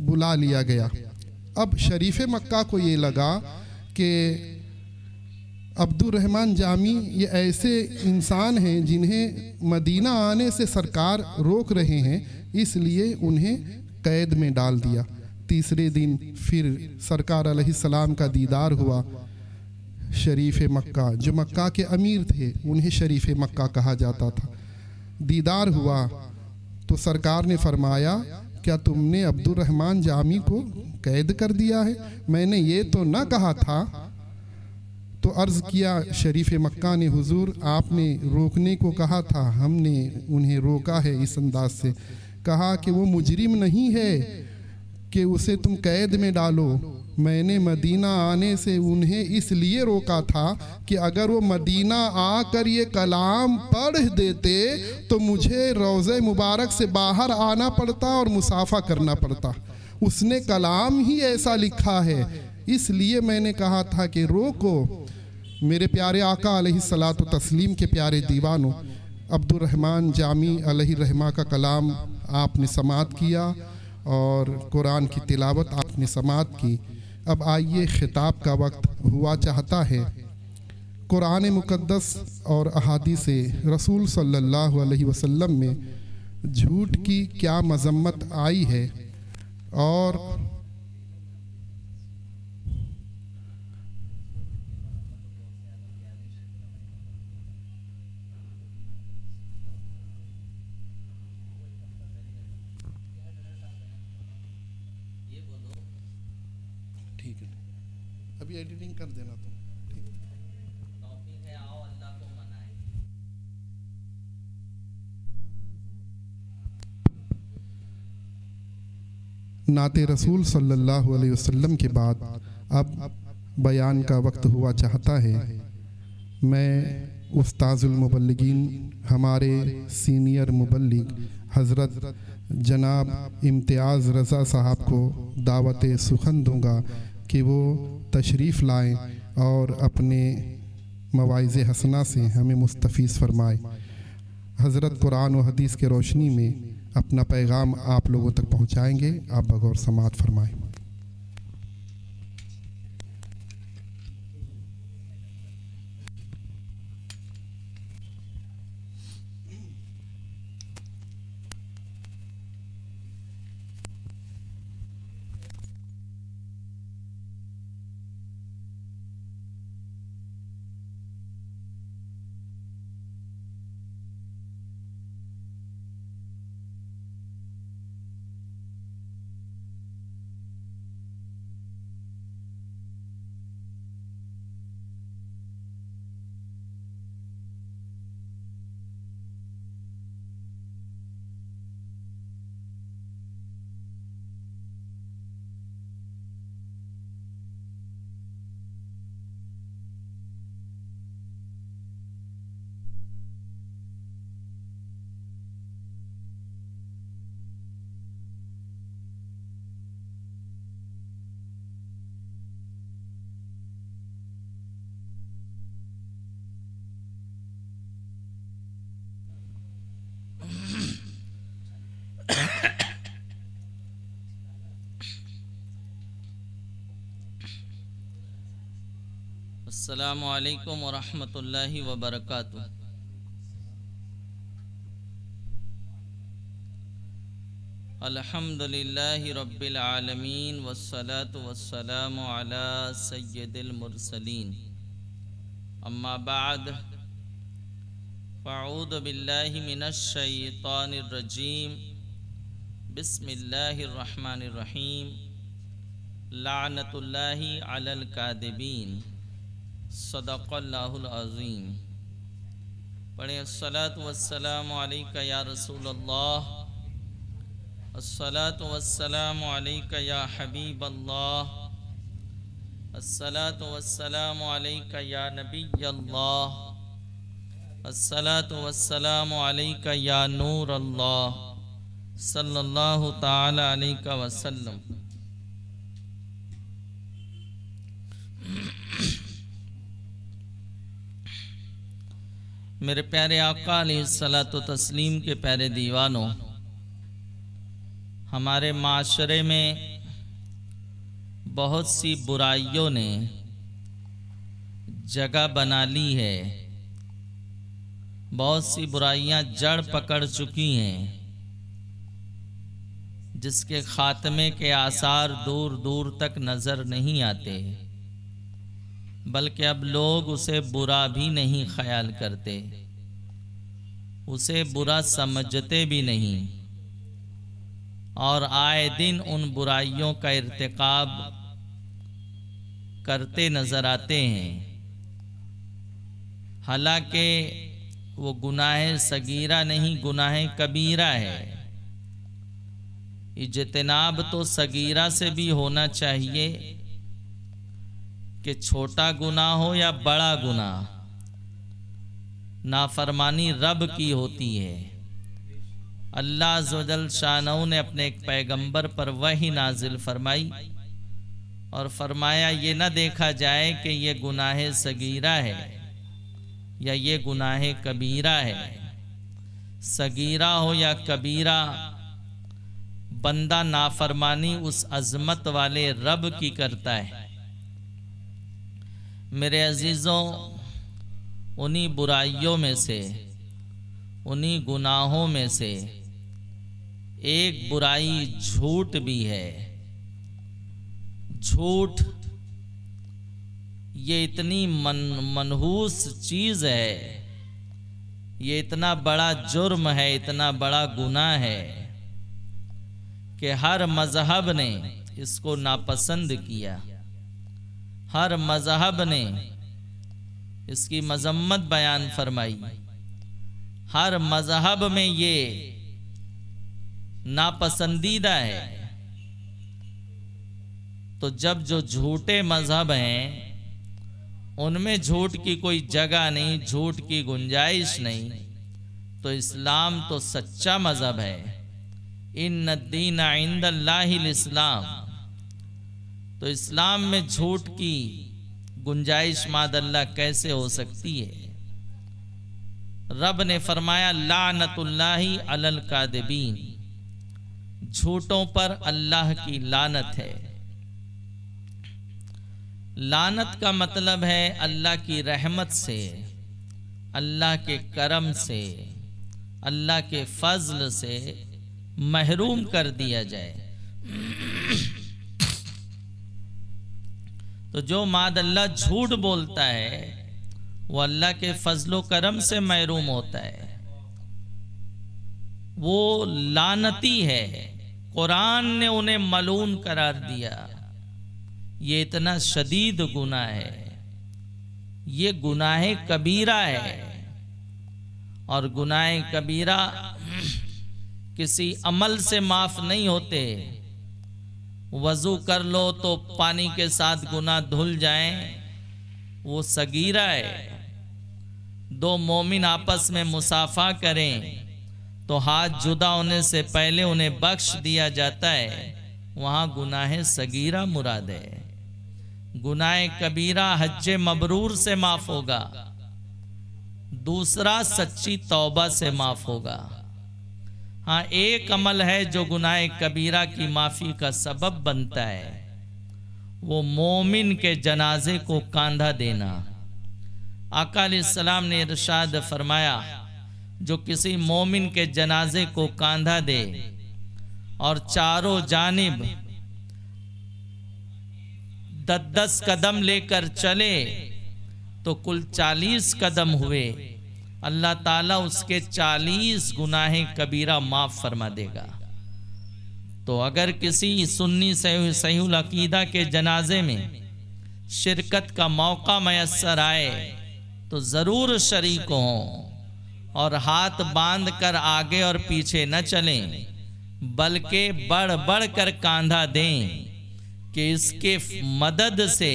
बुला लिया गया। अब शरीफ मक्का को ये लगा कि अब्दुर्रहमान जामी ये ऐसे इंसान हैं जिन्हें मदीना आने से सरकार रोक रहे हैं, इसलिए उन्हें कैद में डाल दिया। तीसरे दिन फिर सरकार अलैहिस्सलाम का दीदार हुआ। शरीफ मक्का जो मक्का के अमीर थे उन्हें शरीफ मक्का कहा जाता था। दीदार हुआ तो सरकार ने फरमाया, क्या तुमने अब्दुर्रहमान जामी को कैद कर दिया है? मैंने ये तो न कहा था। तो अर्ज़ किया शरीफ मक्का ने, हुजूर आपने रोकने को कहा था, हमने उन्हें रोका है। इस अंदाज से कहा कि वो मुजरिम नहीं है कि उसे तुम कैद में डालो। मैंने मदीना आने से उन्हें इसलिए रोका था कि अगर वो मदीना आकर ये कलाम पढ़ देते तो मुझे रोज़े मुबारक से बाहर आना पड़ता और मुसाफा करना पड़ता। उसने कलाम ही ऐसा लिखा है, इसलिए मैंने कहा था कि रोको। मेरे प्यारे आका अलैहिस्सलातु तस्लीम के प्यारे दीवानों, अब्दुर्रहमान जामी अलैहि रहमा का कलाम आपने समाअत किया और कुरान की तिलावत आपने समाअत की। अब आइए खिताब का वक्त हुआ चाहता है। कुरान मुक़द्दस और अहादीस रसूल सल्लल्लाहु अलैहि वसल्लम में झूठ की क्या मज़म्मत आई है और ठीक है, अभी एडिटिंग कर देना तुम। नाते रसूल सल्लल्लाहु अलैहि वसल्लम के बाद अब बयान का वक्त हुआ चाहता है। मैं उस्ताजुल मुबल्लिगीन हमारे सीनियर मुबल्लिग हज़रत जनाब इम्तियाज़ रज़ा साहब को दावत सुखन दूंगा कि वो तशरीफ़ लाएं और अपने मवाइज़ हसना से हमें मुस्तफ़ीज़ फरमाए। हज़रत कुरान और हदीस के रोशनी में अपना पैगाम आप लोगों तक पहुंचाएंगे। आप बगौर समाअत फरमाएं। अस्सलामु अलैकुम वरहमतुल्लाहि वबरकातुह। अल्हम्दुलिल्लाहि रब्बिल आलमीन वस्सलातु वस्सलामु अला सय्यिदिल मुरसलीन। अम्मा बाद फ़अऊज़ु बिल्लाहि मिनश शैतानिर रजीम। बिस्मिल्लाहिर रहमानिर रहीम। लानतुल्लाहि अलल कादिबीन। सदक़ल्लाहुल अज़ीम। पढ़े अस्सलातु वस्सलामु अलैका या रसूलल्लाह, अस्सलातु वस्सलामु अलैका या हबीबल्लाह, अस्सलातु वस्सलामु अलैका या नबियल्लाह, अस्सलातु वस्सलामु अलैका या नूरल्लाह, सल्लल्लाहु ताला अलैका वसल्लम। मेरे प्यारे आका अलैहिस्सलातु तस्लीम के प्यारे दीवानों, हमारे माशरे में बहुत सी बुराइयों ने जगह बना ली है। बहुत सी बुराइयां जड़ पकड़ चुकी हैं, जिसके खात्मे के आसार दूर दूर तक नज़र नहीं आते, बल्कि अब लोग उसे बुरा भी नहीं ख्याल करते, उसे बुरा समझते भी नहीं, और आए दिन उन बुराइयों का इर्तिकाब करते नजर आते हैं। हालांकि वो गुनाह सगीरा नहीं, गुनाह कबीरा है। इज्तिनाब तो सगीरा से भी होना चाहिए कि छोटा गुनाह हो या बड़ा गुनाह, नाफरमानी रब की होती है। अल्लाह अज़्ज़वजल शानहू ने अपने एक पैगंबर पर वही नाजिल फरमाई और फरमाया, ये न देखा जाए कि ये गुनाह सगीरा है या ये गुनाह कबीरा है। सगीरा हो या कबीरा, बंदा नाफरमानी उस अज़मत वाले रब की करता है। मेरे अजीज़ों, उन्हीं बुराइयों में से, उन्हीं गुनाहों में से एक बुराई झूठ भी है। झूठ ये इतनी मनहूस चीज़ है, ये इतना बड़ा जुर्म है, इतना बड़ा गुनाह है कि हर मजहब ने इसको नापसंद किया। हर मजहब ने इसकी मजम्मत बयान फरमाई। हर मजहब में ये नापसंदीदा है। तो जब जो झूठे मजहब हैं उनमें झूठ की कोई जगह नहीं, झूठ की गुंजाइश नहीं, तो इस्लाम तो सच्चा मजहब है। इन्ना दीना इंदल्लाहिल इस्लाम। तो इस्लाम में झूठ की गुंजाइश मादल्ला कैसे हो सकती है? रब ने फरमाया, लानतुल्लाहि अलल कादिबीन। झूठों पर अल्लाह की लानत है। लानत का मतलब है अल्लाह की रहमत से, अल्लाह के करम से, अल्लाह के फजल से महरूम कर दिया जाए। तो जो मादल्ला झूठ बोलता है वो अल्लाह के फजलो करम से महरूम होता है, वो लानती है। कुरान ने उन्हें मलून करार दिया। ये इतना शदीद गुनाह है, ये गुनाह कबीरा है। और गुनाह कबीरा किसी अमल से माफ नहीं होते। वजू कर लो तो पानी के साथ गुनाह धुल जाएं, वो सगीरा है। दो मोमिन आपस में मुसाफा करें तो हाथ जुदा होने से पहले उन्हें बख्श दिया जाता है, वहां गुनाह सगीरा मुराद है। गुनाह कबीरा हज्जे मबरूर से माफ होगा, दूसरा सच्ची तौबा से माफ होगा। हाँ, एक अमल है जो गुनाह कबीरा की माफ़ी का सबब बनता है, वो मोमिन के जनाजे को कांधा देना। आका अलैहिस्सलाम ने इरशाद फरमाया, जो किसी मोमिन के जनाजे को कांधा दे और चारों जानिब 10-10 कदम लेकर चले तो कुल 40 कदम हुए, अल्लाह ताला उसके 40 गुनाहे कबीरा माफ फरमा देगा। तो अगर किसी सुन्नी सहीहुल अकीदा के जनाजे में शिरकत का मौका मैसर आए तो ज़रूर शरीक हों और हाथ बांध कर आगे और पीछे न चलें, बल्कि बढ़ बढ़ कर कांधा दें कि इसके मदद से,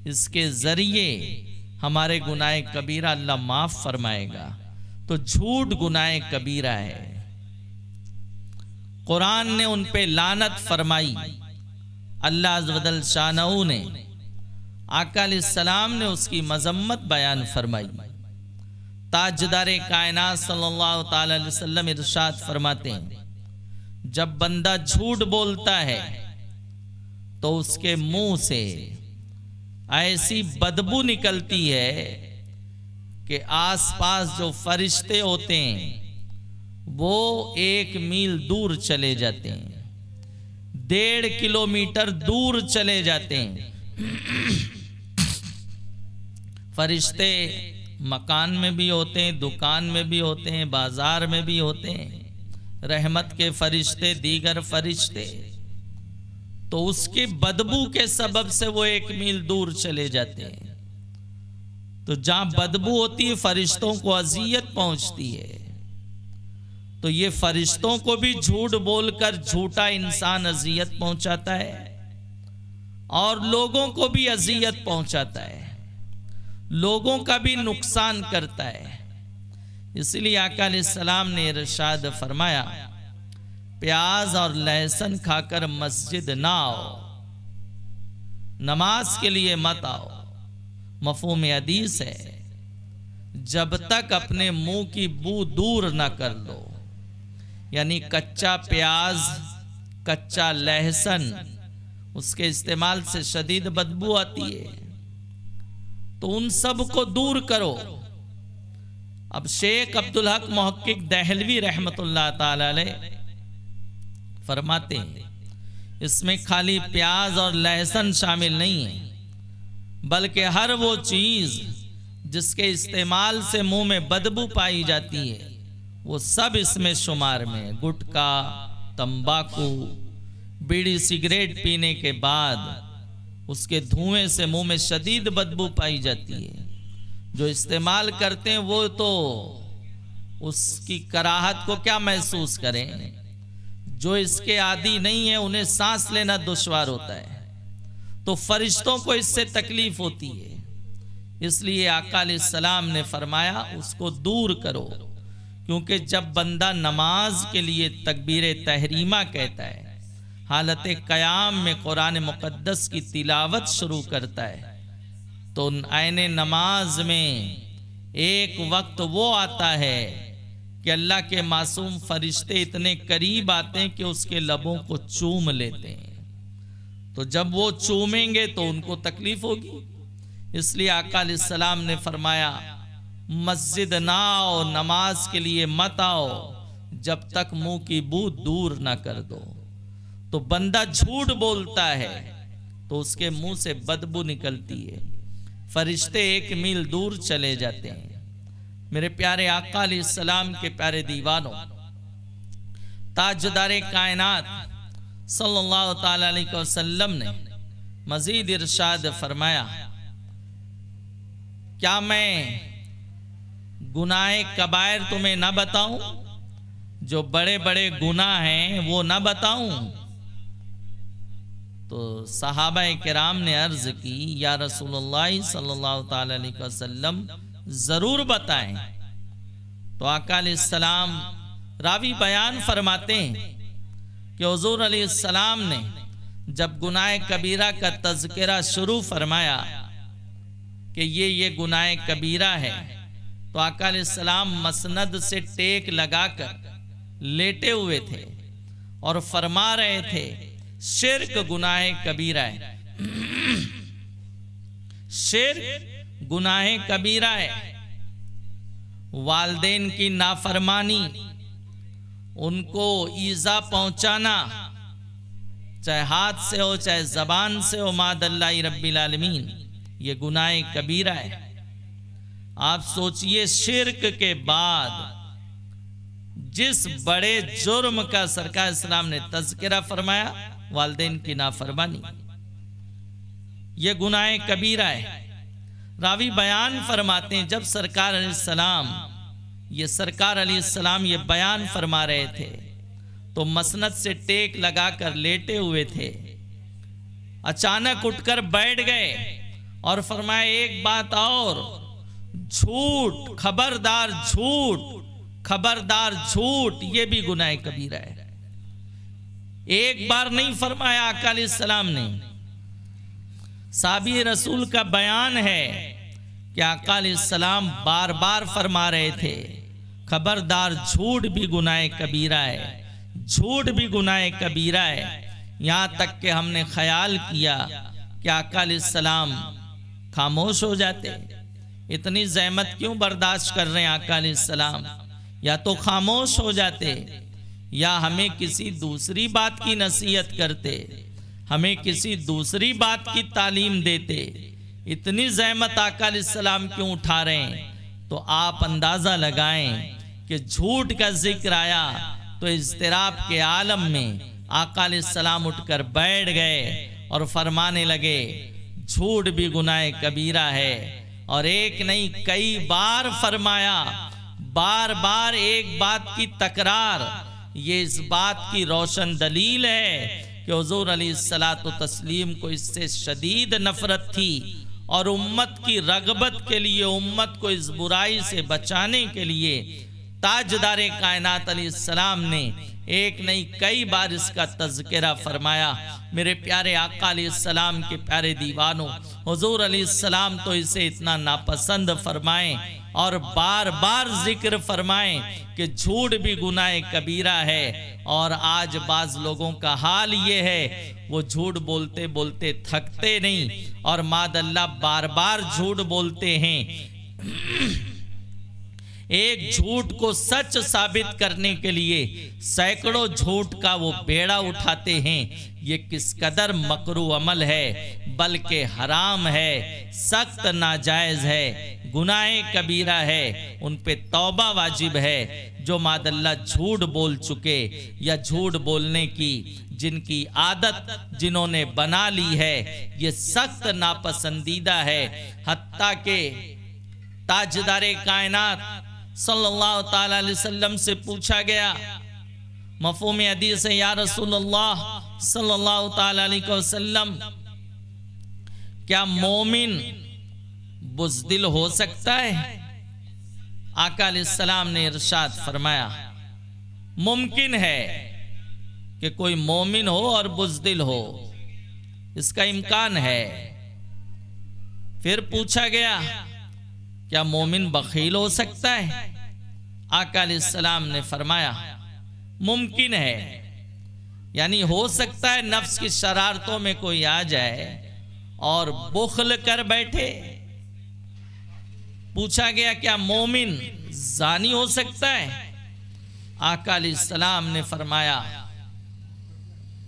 इसके ज़रिए हमारे गुनाह कबीरा अल्लाह माफ़ फरमाएगा। तो झूठ गुनाह कबीरा है। कुरान ने उन पे लानत फरमाई। अल्लाह अज़्ज़ व जल शानहू ने, आका अलैहिस्सलाम ने उसकी मजम्मत बयान फरमाई। ताजदार कायनात सल्लल्लाहु ताला अलैहि वसल्लम इरशाद फरमाते हैं, जब बंदा झूठ बोलता है तो उसके मुंह से ऐसी बदबू निकलती है कि आसपास जो फरिश्ते होते हैं वो 1 मील दूर चले जाते हैं, 1.5 किलोमीटर दूर चले जाते हैं। फरिश्ते मकान में भी होते हैं, दुकान में भी होते हैं, बाजार में भी होते हैं, रहमत के फरिश्ते, दीगर फरिश्ते। तो उसकी बदबू के सबब से वो 1 मील दूर चले जाते हैं। तो जहां बदबू होती है फरिश्तों को अजियत पहुंचती है। तो ये फरिश्तों को भी झूठ बोलकर झूठा इंसान अजियत पहुंचाता है और लोगों को भी अजियत पहुंचाता है, लोगों का भी नुकसान करता है। इसलिए आका अलैहिस्सलाम ने इरशाद फरमाया, प्याज और लहसुन खाकर मस्जिद ना आओ, नमाज के लिए मत आओ। मफहूम हदीस है, जब तक अपने मुंह की बू दूर ना कर लो, यानी कच्चा प्याज, कच्चा लहसुन, उसके इस्तेमाल से शदीद बदबू आती है, तो उन सब को दूर करो। अब शेख अब्दुल हक मुहक्किक दहलवी रहमतुल्लाह ताला अलैह फरमाते हैं, इसमें खाली प्याज और लहसुन शामिल नहीं है, बल्कि हर वो चीज जिसके इस्तेमाल से मुंह में बदबू पाई जाती है वो सब इसमें शुमार में। गुटखा, तंबाकू, बीड़ी सिगरेट पीने के बाद उसके धुएं से मुंह में शदीद बदबू पाई जाती है। जो इस्तेमाल करते हैं वो तो उसकी कराहत को क्या महसूस करें, जो इसके आदी नहीं है उन्हें सांस लेना दुश्वार होता है। तो फरिश्तों को इससे तकलीफ होती है। इसलिए आका अलैहिस्सलाम ने फरमाया उसको दूर करो, क्योंकि जब बंदा नमाज के लिए तकबीर तहरीमा कहता है, हालत क़याम में कुरान मुक़द्दस की तिलावत शुरू करता है, तो आईने नमाज में एक वक्त वो आता है कि अल्लाह के मासूम फरिश्ते इतने करीब आते हैं कि उसके लबों को चूम लेते हैं। तो जब वो चूमेंगे तो उनको तकलीफ होगी। इसलिए आका अलैहिस्सलाम ने फरमाया, मस्जिद ना आओ, नमाज के लिए मत आओ जब तक मुंह की बू दूर ना कर दो। तो बंदा झूठ बोलता है तो उसके मुंह से बदबू निकलती है, फरिश्ते 1 मील दूर चले जाते हैं। मेरे प्यारे आका अलैहिस्सलाम के प्यारे दीवानों, ताजदार कायनात सल्लल्लाहु ताला अलैहि वसल्लम ने मजीद इरशाद फरमाया, क्या मैं गुनाह कबायर तुम्हें ना बताऊं, जो बड़े बड़े गुनाह हैं वो ना बताऊं? तो सहाबा किराम ने अर्ज की, या रसूलुल्लाह सल्लल्लाहु ताला अलैहि वसल्लम जरूर बताएं। तो आका अलैहिस्सलाम रावी बयान फरमाते हैं कि हुजूर अलैहिस्सलाम ने जब गुनाह कबीरा का तज़किरा शुरू फरमाया कि ये गुनाह कबीरा है, तो आका अलैहिस्सलाम मसनद से टेक लगाकर लेटे हुए थे और फरमा रहे थे शिर्क गुनाह कबीरा है, शिर्क गुनाह कबीरा है। वालिदैन की नाफरमानी, उनको ईजा पहुंचाना, चाहे हाथ से हो चाहे जबान से हो, मादल्लाहि रब्बिल आलमीन, ये गुनाह कबीरा है। आप सोचिए, शिर्क के बाद जिस बड़े जुर्म का सरकार इस्लाम ने तज़किरा फरमाया, वालिदैन की नाफरमानी, ये गुनाह कबीरा है। रावी बयान फरमाते हैं, जब सरकार अलैहिस्सलाम ये बयान फरमा रहे थे तो मसनद से टेक लगाकर लेटे हुए थे। अचानक उठकर बैठ गए और फरमाया एक बात और, झूठ, खबरदार झूठ, खबरदार झूठ, ये भी गुनाह कबीरा है। एक बार नहीं फरमाया आका अलैहिस्सलाम ने, साहबी रसूल का बयान है कि आका अलैहिस्सलाम बार बार फरमा रहे थे खबरदार झूठ भी गुनाह कबीरा है, झूठ भी गुनाह कबीरा है। यहां तक कि हमने ख्याल किया कि आका अलैहिस्सलाम खामोश हो जाते, इतनी ज़हमत क्यों बर्दाश्त कर रहे हैं आका अलैहिस्सलाम, या तो खामोश हो जाते या हमें किसी दूसरी बात की नसीहत करते, हमें किसी दूसरी बात की तालीम देते। इतनी ज़हमत आका अलैहिस्सलाम क्यों उठा रहे हैं? तो आप अंदाज़ा लगाएं कि झूठ का जिक्र आया तो इज़्तिराब के आलम में आका अलैहिस्सलाम उठकर बैठ गए और फरमाने लगे झूठ भी गुनाह कबीरा है। और एक नहीं कई बार फरमाया, बार बार एक बात की तकरार, ये इस बात की रोशन दलील है कि हुज़ूर अलैहिस्सलातु तस्लीम को इससे शदीद नफरत थी और उम्मत की रगबत के लिए, उम्मत को इस बुराई से बचाने के लिए ताजदार कायनात अलैहिस्सलाम ने एक नहीं कई बार इसका तज़किरा फरमाया। मेरे प्यारे आका अलैहिस्सलाम के प्यारे दीवानों, हुज़ूर अलैहिस्सलाम तो इसे इतना नापसंद फरमाएं और बार बार जिक्र फरमाएं कि झूठ भी गुनाह कबीरा है। और आज बाज लोगों का हाल ये है, वो झूठ बोलते बोलते थकते नहीं और मादल्ला बार बार झूठ बोलते हैं। एक झूठ को सच साबित करने के लिए सैकड़ों झूठ का वो बेड़ा उठाते हैं। ये किस कदर मकरू अमल है, बल्कि हराम है, सख्त नाजायज है, गुनाह कबीरा है। उन पे तौबा वाजिब है जो मादल्ला झूठ बोल चुके या झूठ बोलने की जिनकी आदत जिन्होंने बना ली है, ये सख्त नापसंदीदा है। हत्ता के ताजदारे कायनात सल्लल्लाहु ताला अलैहि वसल्लम से पूछा गया, मफ़हूम हदीस है, या रसूलल्लाह सल्लल्लाहु ताला अलैहि वसल्लम, क्या मोमिन बुज़दिल हो सकता है? आका अलैहिस्सलाम ने इरशाद फरमाया, मुमकिन है कि कोई मोमिन हो और बुज़दिल हो, इसका इम्कान है। फिर पूछा गया, क्या मोमिन बखील हो सकता है? आका अलैहिस्सलाम ने फरमाया, मुमकिन है, यानी हो सकता है नफ्स की शरारतों में कोई आ जाए और बुख्ल कर बैठे। पूछा गया, क्या मोमिन जानी हो सकता है? आका अलैहिस्सलाम ने फरमाया,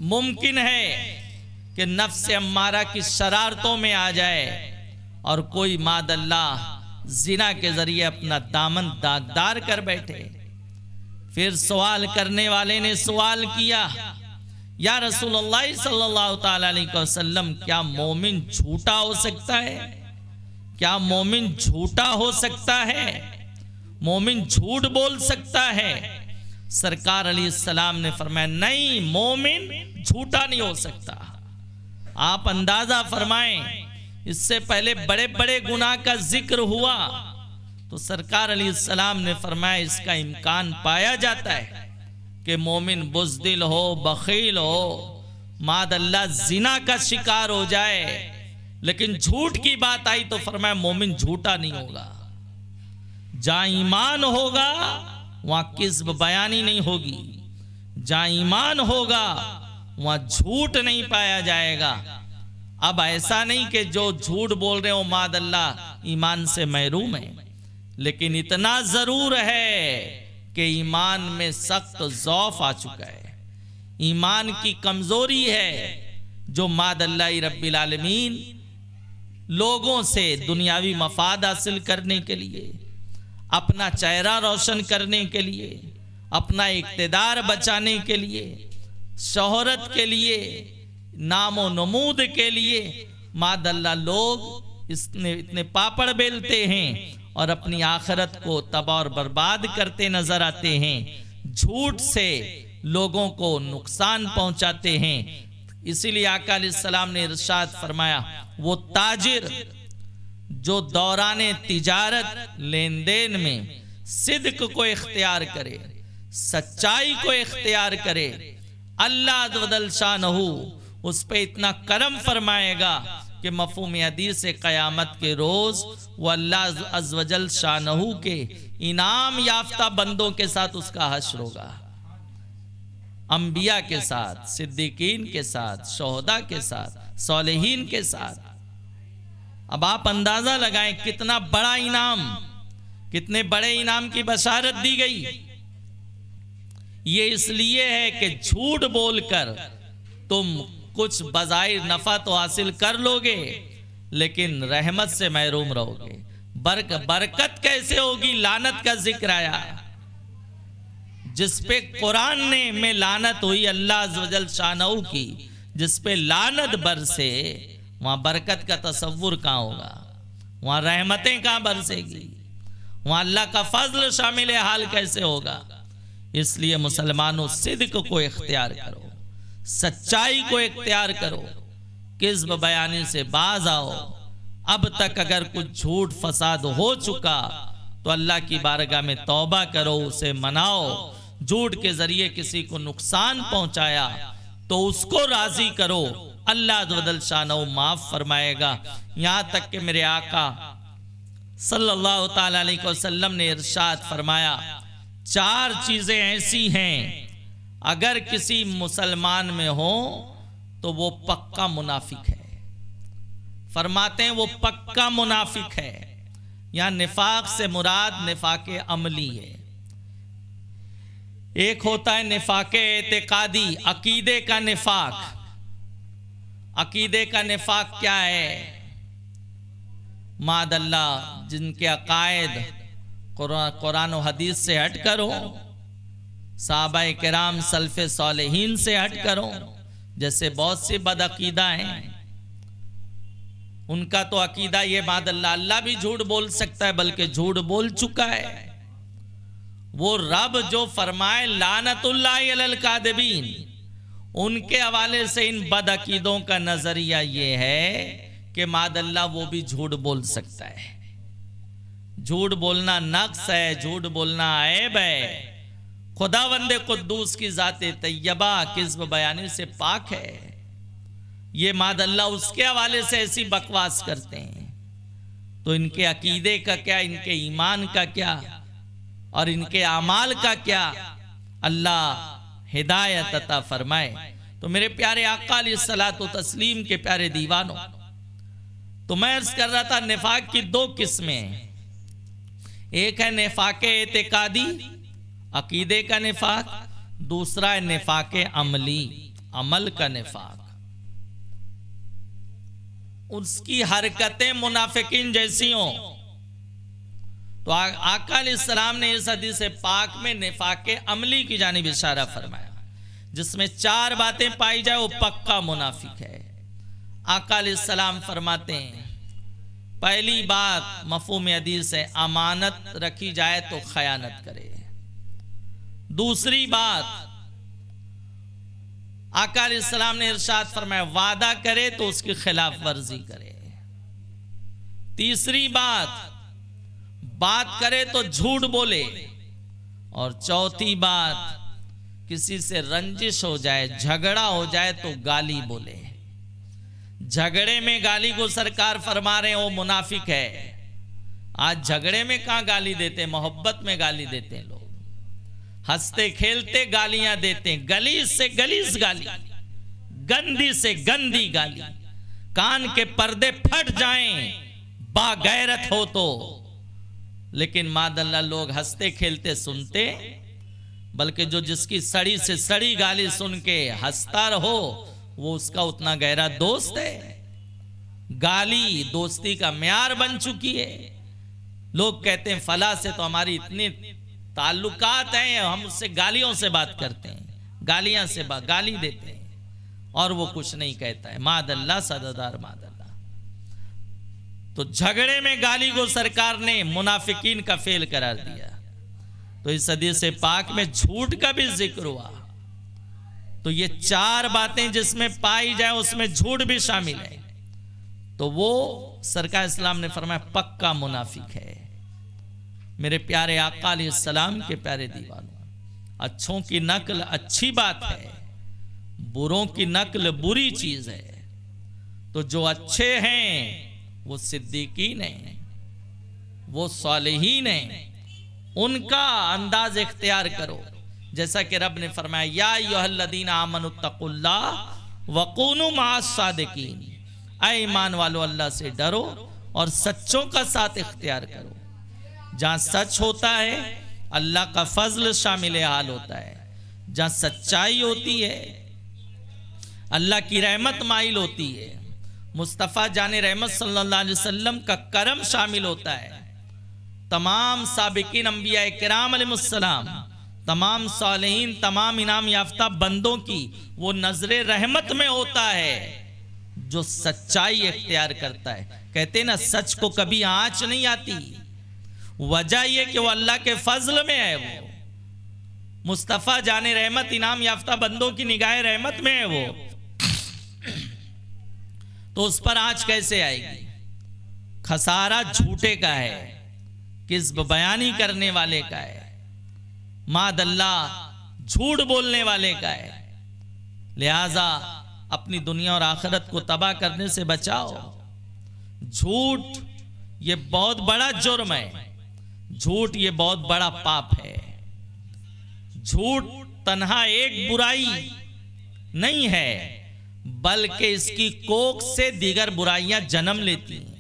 मुमकिन है कि नफ्स अम्मारा की शरारतों में आ जाए और कोई मादल्ला जिना के जरिए अपना दामन दागदार कर बैठे। फिर सवाल करने वाले ने सवाल किया, या रसूलुल्लाह सल्लल्लाहु ताला अलैहि वसल्लम, क्या मोमिन झूठा हो सकता है? क्या मोमिन झूठा हो सकता है? मोमिन झूठ बोल सकता है? सरकार अलैहिस्सलाम ने फरमाया, नहीं, मोमिन झूठा नहीं हो सकता। आप अंदाजा फरमाएं, इससे पहले बड़े बड़े गुनाह का जिक्र हुआ तो सरकार अलैहिस्सलाम ने फरमाया, इसका इम्कान पाया जाता है कि मोमिन बुज़दिल हो, बखील हो, मादल्ला जिना का शिकार हो जाए, लेकिन झूठ की बात आई तो फरमाया मोमिन झूठा नहीं होगा। जहां ईमान होगा वहां किस्ब बयानी नहीं होगी। जहां ईमान होगा वहां झूठ नहीं पाया जाएगा। अब ऐसा नहीं कि जो झूठ बोल रहे हो मादअल्लाह ईमान से महरूम है, लेकिन इतना जरूर है कि ईमान में सख्त ज़ौफ आ चुका है, ईमान की कमजोरी है, जो मादअल्लाह रब्बिल आलमीन लोगों से दुनियावी मफाद हासिल करने के लिए, अपना चेहरा रोशन करने के लिए, अपना इक़्तिदार बचाने के लिए, शोहरत के लिए, नामो नमूद के लिए मादअल्लाह लोग इतने पापड़ बेलते हैं और अपनी आखिरत को तबाह और बर्बाद करते नजर आते हैं, झूठ से लोगों को नुकसान पहुंचाते हैं। इसीलिए आका अलैहिस्सलाम ने इरशाद फरमाया, वो ताजिर जो दौराने तिजारत लेन देन में सिद्क को इख्तियार करे, सच्चाई को इख्तियार करे, अल्लाह अज़्वजल शानहू उस पे इतना करम फरमाएगा कि मफ़हूम हदीस से क़यामत के रोज वो अल्लाह अज़्वजल शानहू के इनाम याफ्ता बंदों के साथ उसका हश्र होगा, अंबिया के साथ, सिद्दीकीन के साथ, शोहदा के साथ, सालिहीन के साथ। अब आप अंदाजा लगाएं कितना बड़ा इनाम, कितने बड़े इनाम की बशारत दी गई। ये इसलिए है कि झूठ बोलकर तुम कुछ बज़ाहिर नफा तो हासिल कर लोगे, लेकिन रहमत से महरूम रहोगे। बरकत कैसे होगी? लानत का जिक्र आया, जिस पे कुरान में लानत हुई अल्लाह अज़्वजल शानहू की, जिस पे लानत बरसे वहां बरकत का तसव्वुर कहाँ होगा, वहां रहमतें कहाँ बरसेगी, वहां अल्लाह का फजल शामिल हाल कैसे होगा। इसलिए मुसलमानों सिद्क को इख्तियार करो, सच्चाई को इख्तियार करो, किस्ब बयानी से बाज आओ। अब तक अगर कुछ झूठ फसाद हो चुका तो अल्लाह की बारगाह में तौबा करो, उसे मनाओ। झूठ के जरिए किसी को नुकसान पहुंचाया तो उसको राजी करो, अल्लाह अज़्वजल शानहू माफ फरमाएगा। यहां तक कि मेरे आका सल्लल्लाहु ताला अलैहि वसल्लम ने इरशाद फरमाया, 4 चीजें ऐसी हैं अगर किसी मुसलमान में हो तो वो पक्का मुनाफिक है। फरमाते हैं वो पक्का मुनाफिक है। यहां निफाक से मुराद निफाके अमली है। एक होता है निफाके एतिकादी, अकीदे का निफाक। अकीदे का निफाक क्या है? मादअल्लाह जिनके अकायद कुरान और हदीस से हट करो, सहाबाए किराम सल्फ़े सालिहीन से हट करो, जैसे बहुत से बदअकीदा हैं, उनका तो अकीदा ये मादअल्लाह अल्लाह भी झूठ बोल सकता है, बल्कि झूठ बोल चुका है। वो रब जो फरमाए लानतुल्लाहि अलल कादिबीन, उनके हवाले से इन बदअकीदों का नजरिया ये है कि मादअल्लाह वो भी झूठ बोल सकता है। झूठ बोलना नक्स है, झूठ बोलना ऐब है। खुदावंदे कुद्दूस की ज़ाते तैयबा किस्ब बयानी से पाक है। ये मादअल्लाह उसके हवाले से ऐसी बकवास करते हैं, तो इनके अकीदे का क्या, इनके ईमान का क्या और इनके आमाल का क्या, अल्लाह हिदायत अता फरमाए। तो मेरे प्यारे आका अलैहिस्सलातु तस्लीम के प्यारे दीवानों, तो मैं अर्ज कर रहा था निफाक की 2 किस्में। एक है निफाके एतिकादी, अकीदे का निफाक, दूसरा है निफाके अमली, अमल का निफाक। उसकी हरकतें मुनाफिकीन जैसी हों। तो आका अलैहिस्सलाम ने इस हदीस पाक में निफाके अमली की जानिब इशारा फरमाया, जिसमें 4 बातें पाई जाए वो पक्का मुनाफिक है। आका अलैहिस्सलाम फरमाते हैं, पहली बात मफ़हूम हदीस है, अमानत रखी जाए तो खयानत करे। दूसरी बात आका अलैहिस्सलाम ने इरशाद फरमाया, वादा करे तो उसकी खिलाफ वर्जी करे। तीसरी बात करे तो झूठ बोले। और चौथी बात, किसी से रंजिश हो जाए, झगड़ा हो जाए तो गाली बोले। झगड़े में गाली को सरकार फरमा रहे हैं वो मुनाफिक है। आज झगड़े में कहां गाली देते हैं, मोहब्बत में गाली देते हैं लोग। हंसते खेलते गालियां देते, गलीज से गलीज गाली, गंदी से गंदी गाली, कान के पर्दे फट जाएं बागैरत हो तो। लेकिन मादल्ला लोग हंसते खेलते सुनते, बल्कि जो जिसकी सड़ी से सड़ी गाली सुन के हंसता रहो वो उसका उतना गहरा दोस्त है। गाली दोस्ती का म्यार बन चुकी है। लोग कहते हैं फला से तो हमारी इतनी ताल्लुकात हैं, हम उससे गालियों से बात करते हैं, गालियां से गाली देते हैं, और वो कुछ नहीं कहता है। मादल्ला सदादार मादल्ला। तो झगड़े में गाली को सरकार ने मुनाफिकीन का फेल करार दिया। तो इस हदीस पाक में झूठ का भी जिक्र हुआ। तो ये चार बातें जिसमें पाई जाए उसमें झूठ भी शामिल है, तो वो सरकार इस्लाम ने फरमाया पक्का मुनाफिक है। मेरे प्यारे आका अलैहिस्सलाम के प्यारे दीवानों, अच्छों की नकल अच्छी बात है, बुरों की नकल बुरी चीज है। तो जो अच्छे हैं वो सिद्दीकीन हैं, वो सालिहीन हैं, उनका अंदाज इख्तियार करो। जैसा कि रब ने फरमाया या अय्युहल्लज़ीना आमनुत्तकुल्लाह वकूनू मअस सादिकीन, ऐ ईमान वालो अल्लाह से डरो और सच्चों का साथ इख्तियार करो। जहां सच होता है अल्लाह का फजल शामिल हाल होता है, जहां सच्चाई होती है अल्लाह की रहमत माइल होती है, मुस्तफ़ा जाने रहमत सल्लल्लाहु अलैहि वसल्लम का करम शामिल होता है, तमाम साबिकीन अंबिया किराम अलैहिस्सलाम, तमाम सालिहीन, तमाम इनाम याफ्ता बंदों की वो नजरे रहमत में होता है जो सच्चाई इख्तियार करता है। कहते ना सच को कभी आंच नहीं आती, वजह यह कि वो अल्लाह के फजल में है, वो मुस्तफ़ा जाने रहमत इनाम याफ्ता बंदों की निगाह रहमत में है वो, तो उस पर आंच कैसे आएगी। खसारा झूठे का है, किस्ब बयानी करने वाले का है, मादल्ला झूठ बोलने वाले का है। लिहाजा अपनी दुनिया और आखिरत को तबाह करने से बचाओ। झूठ ये बहुत बड़ा जुर्म है, झूठ ये बहुत बड़ा पाप है। झूठ तन्हा एक बुराई नहीं है, बल्कि इसकी कोख से दीगर बुराइयां जन्म लेती हैं,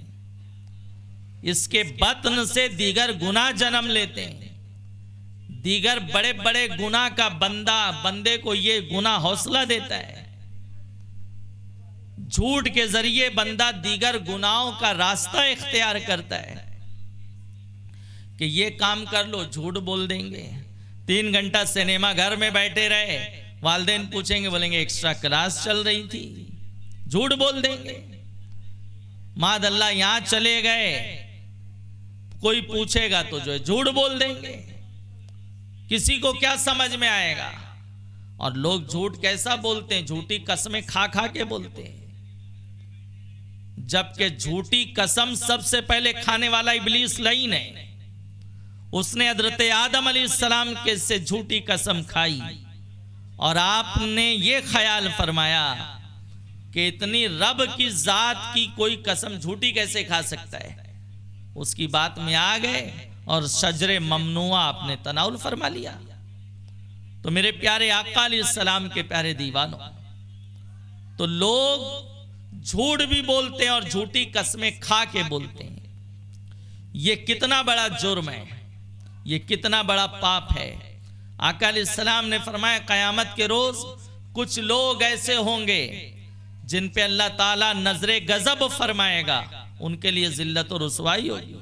इसके बतन से दीगर गुनाह जन्म लेते हैं। दीगर बड़े बड़े गुनाह का बंदे को ये गुनाह हौसला देता है। झूठ के जरिए बंदा दीगर गुनाहों का रास्ता इख्तियार करता है कि ये काम कर लो, झूठ बोल देंगे। 3 घंटा सिनेमा घर में बैठे रहे, वालिदैन पूछेंगे, बोलेंगे एक्स्ट्रा क्लास चल रही थी, झूठ बोल देंगे। मादल्ला यहां चले गए, कोई पूछेगा तो जो है झूठ बोल देंगे। किसी को क्या समझ में आएगा। और लोग झूठ कैसा बोलते हैं, झूठी कसमें खा खा के बोलते हैं, जबकि झूठी कसम सबसे पहले खाने वाला इब्लीस लईन है। उसने हजरत आदम अलैहिस्सलाम के से झूठी कसम खाई, और आपने ये ख्याल फरमाया कि इतनी रब की जात की कोई कसम झूठी कैसे खा सकता है। उसकी बात में आ गए और शजरे ममनुआ आपने तनाउल फरमा लिया। तो मेरे प्यारे आका अलैहिस्सलाम के प्यारे दीवानों, तो लोग झूठ भी बोलते हैं और झूठी कसमें खा के बोलते हैं। ये कितना बड़ा जुर्म है, ये कितना बड़ा पाप है। आका अलैहिस्सलाम ने फरमाया क़यामत के रोज कुछ लोग ऐसे होंगे जिन पे अल्लाह ताला नजरे गजब फरमाएगा, उनके लिए जिल्लत और रुसवाई होगी।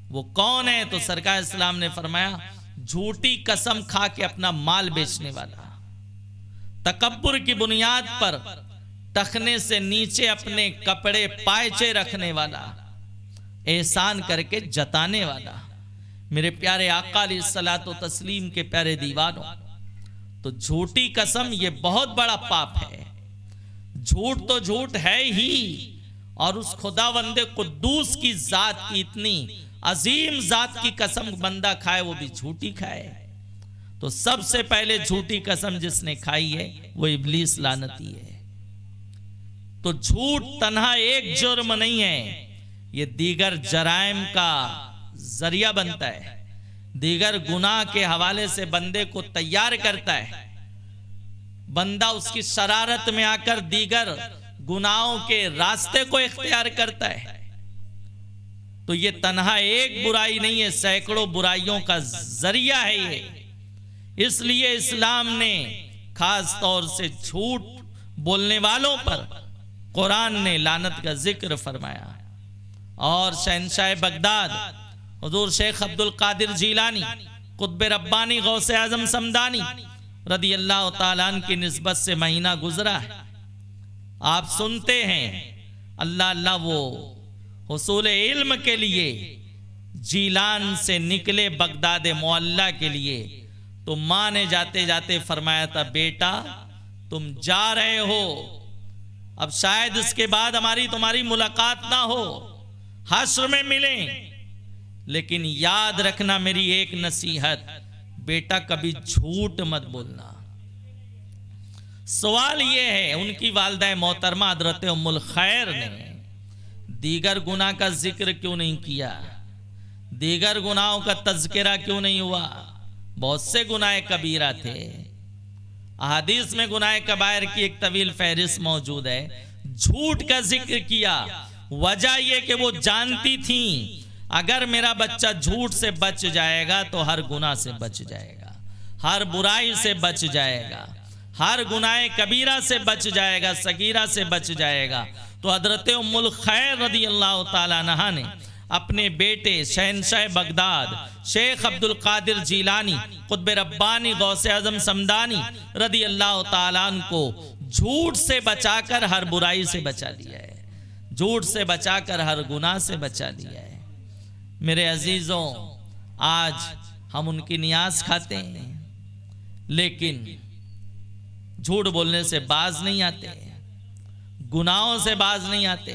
वो कौन है? तो सरकार इस्लाम ने फरमाया झूठी कसम खा के अपना माल बेचने वाला, तकब्बुर की बुनियाद पर टखने से नीचे अपने कपड़े पायचे रखने वाला, एहसान करके जताने वाला। मेरे प्यारे आका अलैहिस्सलातो तस्लीम के प्यारे दीवानों, तो झूठी कसम ये बहुत बड़ा पाप है। झूठ तो झूठ है ही, और उस खुदावंदे कुद्दूस की जात की इतनी अजीम जात की कसम बंदा खाए, वो भी झूठी खाए। तो सबसे पहले झूठी कसम जिसने खाई है वो इब्लीस लानती है। तो झूठ तन्हा एक जुर्म नहीं है, ये दीगर जराइम का जरिया बनता है। दीगर गुनाह के हवाले से बंदे को तैयार करता है, बंदा उसकी शरारत में आकर दीगर गुनाहों के रास्ते को इख्तियार करता है, तो ये तन्हा एक बुराई नहीं है, सैकड़ों बुराइयों का जरिया है ये। इसलिए इस्लाम ने खास तौर से झूठ बोलने वालों पर कुरान ने लानत का जिक्र फरमाया। और शहंशाह बगदाद हुजूर शेख अब्दुल कादिर जीलानी कुतुब रब्बानी गौसे आजम समदानी रदी अल्लाह ताला अन्हु की निस्बत से महीना गुजरा है। आप सुनते हैं अल्लाह अल्लाह वो हुसूल इल्म के लिए जीलान से निकले बगदाद मुअल्ला के लिए, तो माँ ने जाते जाते फरमाया था, बेटा तुम जा रहे हो, अब शायद इसके बाद हमारी तुम्हारी मुलाकात ना हो, हश्र में मिलें, लेकिन याद रखना मेरी एक नसीहत, बेटा कभी झूठ मत बोलना। सवाल यह है, उनकी वालिदा मोहतरमा हजरत उम्मुल खैर ने दीगर गुनाह का जिक्र क्यों नहीं किया, दीगर गुनाहों का तज़किरा क्यों नहीं हुआ? बहुत से गुनाह कबीरा थे, अहादीस में गुनाह कबायर की एक तवील फहरिस्त मौजूद है। झूठ का जिक्र किया, वजह यह कि वो जानती थी अगर मेरा बच्चा झूठ से बच जाएगा तो हर गुनाह से बच जाएगा, हर बुराई से बच जाएगा, हर गुनाह कबीरा से बच जाएगा, सगीरा से बच जाएगा। तो हजरत उम्मुल खैर रदी अल्लाह ताला अन्हा ने अपने बेटे शहंशाह बगदाद शेख अब्दुल कादिर जीलानी कुतुब रब्बानी गौसे आजम समदानी रदी अल्लाह ताला अन्हु को झूठ से बचाकर हर बुराई से बचा लिया है, झूठ से बचाकर हर गुनाह से बचा लिया है। मेरे अजीजों, आज हम उनकी नियाज खाते हैं, लेकिन झूठ बोलने से बाज नहीं आते, गुनाहों से बाज नहीं आते,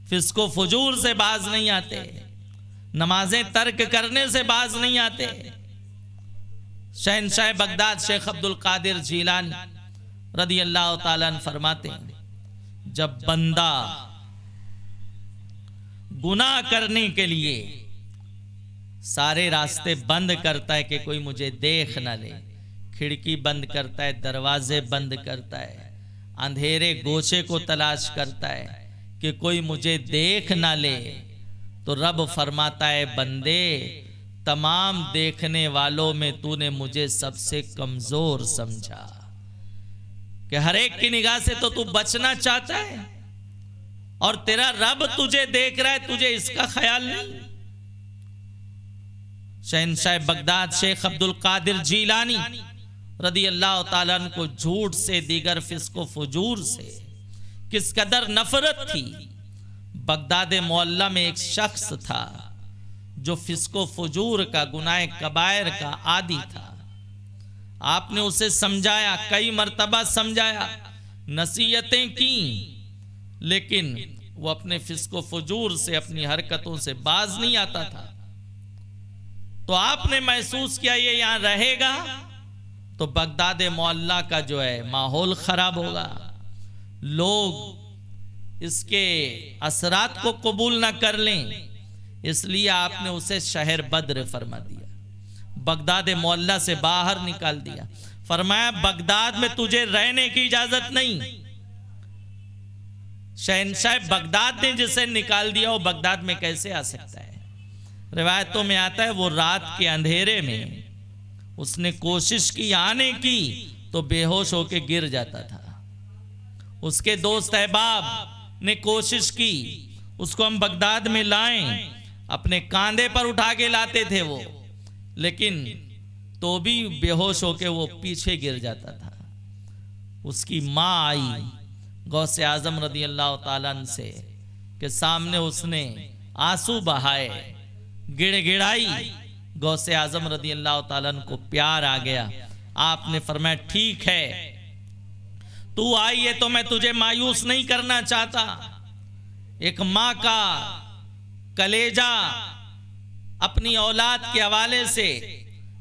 फिस्को फुजूर से बाज नहीं आते, नमाजें तर्क करने से बाज नहीं आते। शहंशाह बगदाद शेख अब्दुल कादिर जीलानी रदी अल्लाह ताला अन्हु फरमाते हैं, जब बंदा गुनाह करने के लिए सारे रास्ते बंद करता है कि कोई मुझे देख ना ले, खिड़की बंद करता है, दरवाजे बंद करता है, अंधेरे गोशे को तलाश करता है कि कोई मुझे देख ना ले, तो रब फरमाता है, बंदे तमाम देखने वालों में तूने मुझे सबसे कमजोर समझा, कि हर एक की निगाह से तो तू बचना चाहता है और तेरा रब तुझे देख रहा है, तुझे इसका ख्याल नहीं। शहंशाह बगदाद शेख अब्दुल कादिर जीलानी रदी अल्लाह ताला अन्हु को झूठ से, दीगर फिस्को फुजूर से किस कदर नफरत थी। बगदाद मुअल्ला में एक शख्स था जो फिस्को फुजूर का, गुनाह कबायर का आदी था। आपने उसे समझाया, कई मर्तबा समझाया, नसीहतें की, लेकिन वो अपने फिस्को फुजूर से, अपनी हरकतों से बाज नहीं आता था। तो आपने महसूस किया ये यहां रहेगा तो बगदाद मुअल्ला का जो है माहौल खराब होगा, लोग इसके असरात को कबूल ना कर लें, इसलिए आपने उसे शहर बद्र फरमा दिया, बगदाद मुअल्ला से बाहर निकाल दिया। फरमाया, बगदाद में तुझे रहने की इजाजत नहीं। शहंशाह बगदाद ने जिसे निकाल दिया वो बगदाद में कैसे आ सकता है? रिवायतों में आता है वो रात के अंधेरे में उसने कोशिश की आने की तो बेहोश होकर गिर जाता था। उसके दोस्त अहबाब ने कोशिश की उसको हम बगदाद में लाएं, अपने कांधे पर उठा के लाते थे वो, लेकिन तो भी बेहोश होकर वो पीछे गिर जाता था। उसकी माँ आई गौसे आजम रदी अल्लाह ताला अन्हु से के सामने, उसने आंसू बहाए, गिड़गिड़ाई। गौसे आजम रदी अल्लाह ताला अन्हु को प्यार आ गया। आपने फरमाया, ठीक है तू आई है तो मैं तुझे मायूस नहीं करना चाहता। एक माँ का कलेजा अपनी औलाद के हवाले से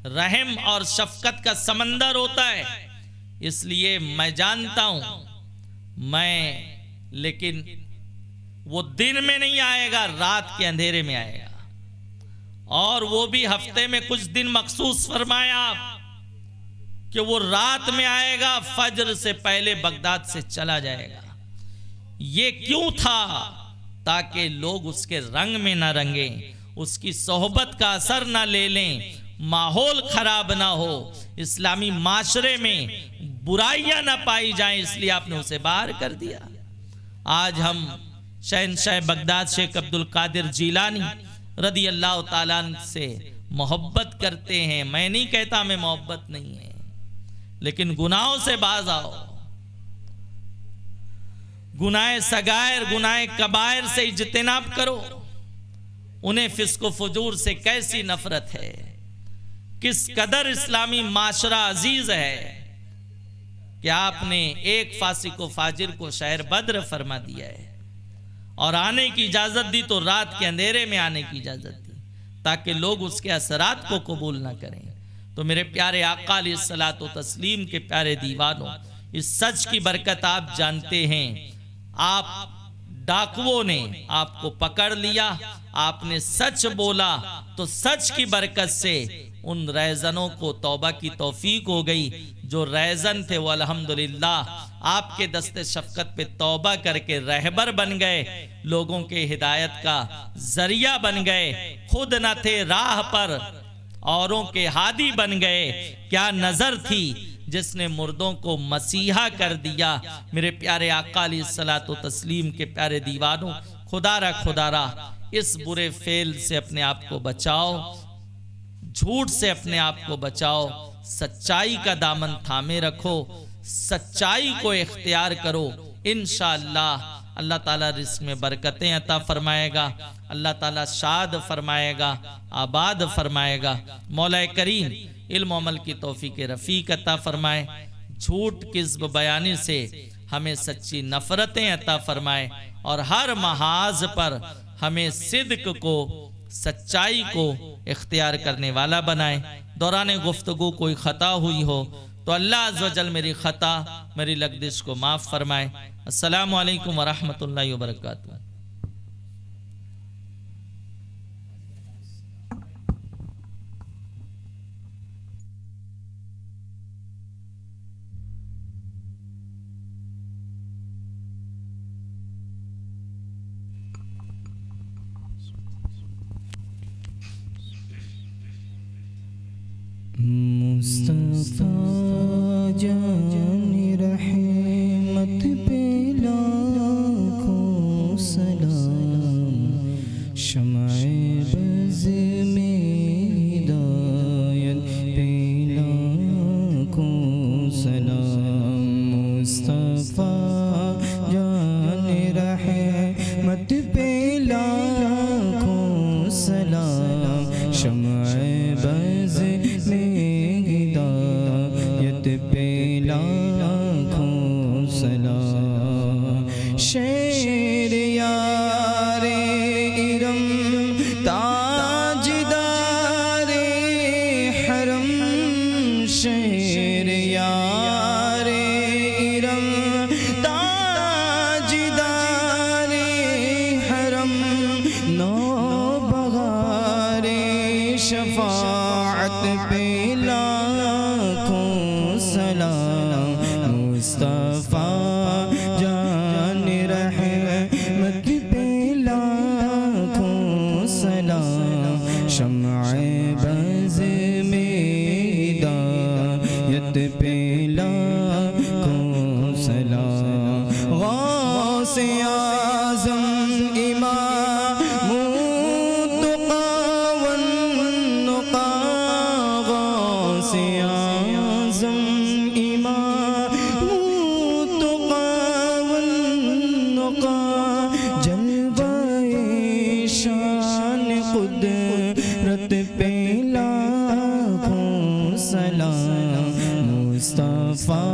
रहम और शफकत का समंदर होता है, इसलिए मैं जानता हूं लेकिन वो दिन में नहीं आएगा, रात के अंधेरे में आएगा। और वो भी हफ्ते में कुछ दिन मखसूस फरमाया कि वो रात में आएगा, फजर से पहले बगदाद से चला जाएगा। ये क्यों था? ताकि लोग उसके रंग में ना रंगें, उसकी सोहबत का असर ना ले लें, माहौल खराब ना हो, इस्लामी माशरे में बुराइयां ना पाई जाएं, इसलिए आपने उसे बाहर कर दिया। आज हम शहंशाह बगदाद शेख अब्दुल कादिर जीलानी रदी अल्लाह ताला से मोहब्बत करते हैं। मैं नहीं कहता हमें मोहब्बत नहीं है, लेकिन गुनाहों से बाज आओ। गुनाह सगायर, गुनाह कबायर से इज्तिनाब करो। उन्हें फिस्को फुजूर से कैसी नफरत है, किस कदर इस्लामी माशरा अजीज है कि आपने एक फासिको फाजिर को शहर बद्र फरमा दिया है और आने की इजाजत दी तो रात के अंधेरे में आने की इजाजत दी ताकि लोग उसके असरात को कबूल ना करें। तो मेरे प्यारे आका अलैहिस्सलातो तस्लीम के प्यारे दीवानों, इस सच की बरकत आप जानते हैं। आप डाकुओं ने आपको पकड़ लिया, आपने सच बोला तो सच की बरकत से उन रैजनों को तौबा की तौफीक हो गई। जो रैजन थे वो अल्हम्दुलिल्लाह आपके दस्ते शफकत पे तौबा करके रहबर बन गए, लोगों के हिदायत का जरिया बन गए। खुद न थे राह पर, औरों के हादी बन गए। क्या नजर थी जिसने मुर्दों को मसीहा कर दिया। मेरे प्यारे आका अलैहिस्सलातो तस्लीम के प्यारे दीवानों, खुदारा इस बुरे फेल से अपने आप को बचाओ, झूठ से अपने आप को बचाओ, सच्चाई का दामन थामे रखो, सच्चाई को इख्तियार करो। इंशाअल्लाह अल्लाह ताला रिस्क में बरकतें अता फरमाएगा, अल्लाह ताला शाद फरमाएगा, आबाद फरमाएगा। मौला करीम इल्म अमल की तौफीक रफ़ीक अता फरमाए, झूठ किस्ब बयानी से हमें सच्ची नफ़रतें अता फरमाए और हर महाज पर हमें सिद्क को, सच्चाई को इख्तियार करने वाला बनाए। दौरान गुफ्तगू कोई ख़ता हुई हो तो अल्लाह अज़्ज़ व जल मेरी ख़ता, मेरी लग़ज़िश को माफ़ फरमाए। अस्सलामु अलैकुम व रहमतुल्लाहि व बरकातुहू। मुस्तफा जान रहमत पे लाखों सलाम, शमाए बज़ में हिदायत पे लाखों सलाम। मुस्तफा जान रहमत पे लाखों सलाम, शमाए बज़ में हिदायत पे लाखों सलाम। शेर यारे इरम ताजदारे हरम, शेर यारे इरम ताजदारे हरम, नौ बहारे शफाअत पे लाखों सलाम। मुस्तफा जान रहमत पे लाखों सलाम, शम्अए बज़ में हिदायत पे लाखों सलाम। गौसे आज़म कुदरत पे लाखों सलाम। मुस्तफा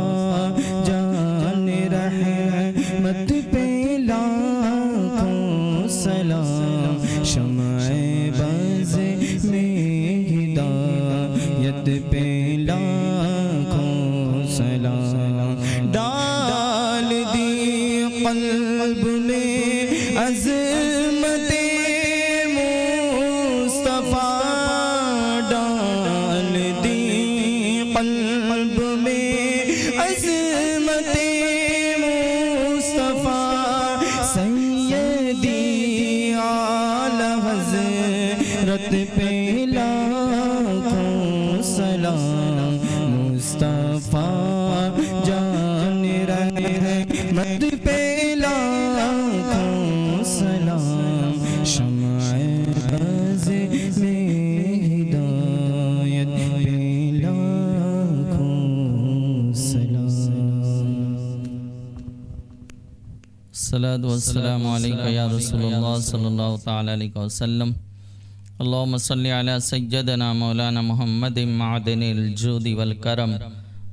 जान रहमत पे लाखों सलाम, शम्अए बज़ में हिदायत पे लाखों सलाम। डाल दी क़ल्ब में अज़मते मुस्तफा रहमत पे लाखों सलाम, शम्अ बज़ में हिदायत पे लाखों सलाम। सलातु वस्सलामु अलैका या रसूलल्लाह सल्लल्लाहु तआला अलैहि वसल्लम। अल्लाहुम्मा सल्लि अला सय्यदना मौलाना मुहम्मदिन मअदनिल जूदि वल करम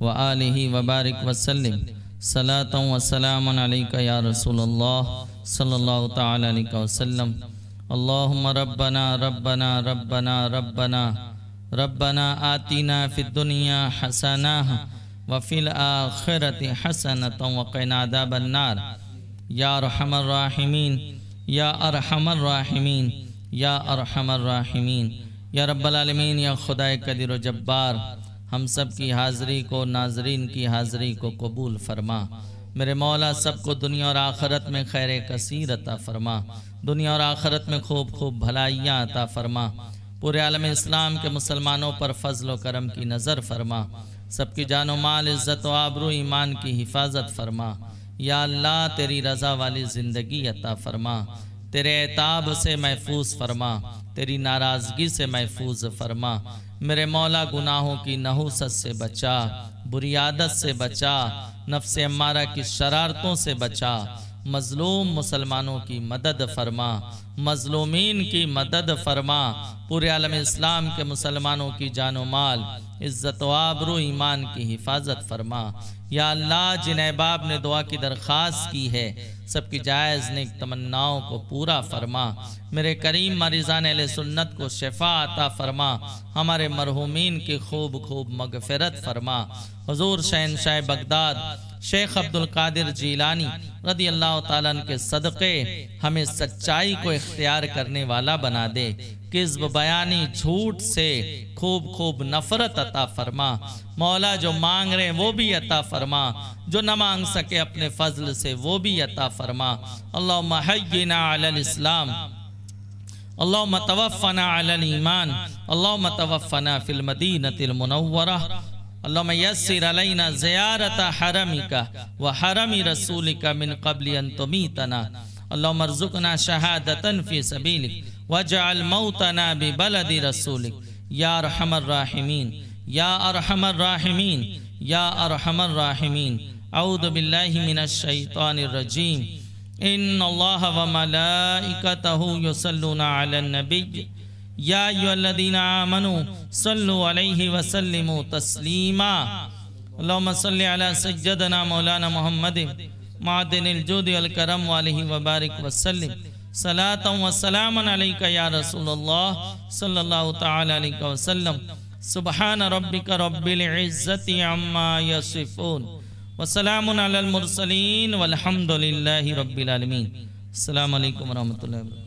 व आलिहि व बारिक वसल्लिम। सलातु व सलामुन अलैका या रसूलल्लाह सल्लल्लाहु तआला अलैहि वसल्लम। अल्लाहुम्मा रब्बना रब्बना रब्बना रब्बना रब्बना आतिना फिद दुनिया हसनह व फिल आखिरति हसनतन व क़िना अज़ाबन नार। या अरहमर राहिमीन या अरहमर राहिमीन या अरहमर राहिमीन या रब्बल आलमीन या खुदाए कदीर व जब्बार, हम सब की हाज़री को, नाजरीन की हाज़री को कबूल फरमा। मेरे मौला सबको दुनिया और आखिरत में खैर कसीर अता फरमा, दुनिया और आखिरत में खूब खूब भलाइयाँ अता फरमा। पूरे आलम इस्लाम के मुसलमानों पर फजल व करम की नज़र फरमा, सबकी जानो माल, इज़्ज़त व आबरू, ईमान की हिफाजत फरमा। या अल्लाह तेरी रज़ा वाली ज़िंदगी अता फरमा, तेरे एताब से महफूज फरमा, तेरी नाराज़गी से महफूज फरमा। मेरे मौला गुनाहों की नहुसत से बचा, बुरी आदत से बचा, नफ्स अम्मारा की शरारतों से बचा। मजलूम मुसलमानों की मदद फरमा, मजलूमीन की मदद फरमा। पूरे आलम इस्लाम के मुसलमानों की जानो माल, इज़्ज़त व आबरू, ईमान की हिफाजत फरमा। या अल्लाह जिन अहबाब ने दुआ की दरख्वास्त की है, सबकी जायज़ नेक तमन्नाओं को पूरा फरमा। मेरे करीम मरीज़ान अहले सुन्नत को शिफा अता फरमा, हमारे मरहूमीन की खूब खूब मगफिरत फरमा। हुजूर शहनशाह बगदाद शेख अब्दुल कादिर जीलानी रदी अल्लाह ताला अन्हु के सदक़े हमें सच्चाई को इख्तियार करने वाला बना दे। किज़्ब बयानी झूठ से खूब खूब नफरत अता फरमा। मौला जो मांग रहे हैं वो भी अता फरमा, जो न मांग सके अपने फजल से वो भी अता फरमा। अल्लाहुम्मा हय्यिना अलल इस्लाम, अल्लाहुम्मा तवफ़्फ़ना अलल ईमान, अल्लाहुम्मा तवफ़्फ़ना फिल मदीनतिल मुनव्वरा, अल्लाहुम्मा यस्सिर अलैना ज़ियारत हरमिका व हरमि रसूलिका मिन क़ब्लि अन तुमीतना, अल्लाहुम्मा अर्ज़ुक़ना शहादतन फ़ी सबीलिक वजअल मौतना बिबलदि रसूलिक। या अरहमर राहिमीन या अरहमर राहिमीन या अरहमर राहिमीन। औज़ु बिल्लाहि मिनश शैतानिर रजीम। इन्नल्लाह व मलाइकतहु युसल्लूना अलन नबी या अय्युहल्लज़ीना आमनू सल्लु अलैहि व सल्लिमू तस्लीमा। अल्लाहुम्मा सल्लि अला सय्यदना मौलाना मुहम्मदिन मअदनिल जूदि वल करम व अलैहि व बारिक व सल्लिम। सलातु व सलामुन अलैका या रसूलल्लाह सल्लल्लाहु तआला अलैहि वसल्लम। सुब्हान रब्बिका रब्बिल इज़्ज़ति अम्मा यसिफून व सलामुन अलल मुरसलीन वल्हम्दुलिल्लाहि रब्बिल आलमीन। अस्सलामु अलैकुम व रहमतुल्लाहि व बरकातुहू।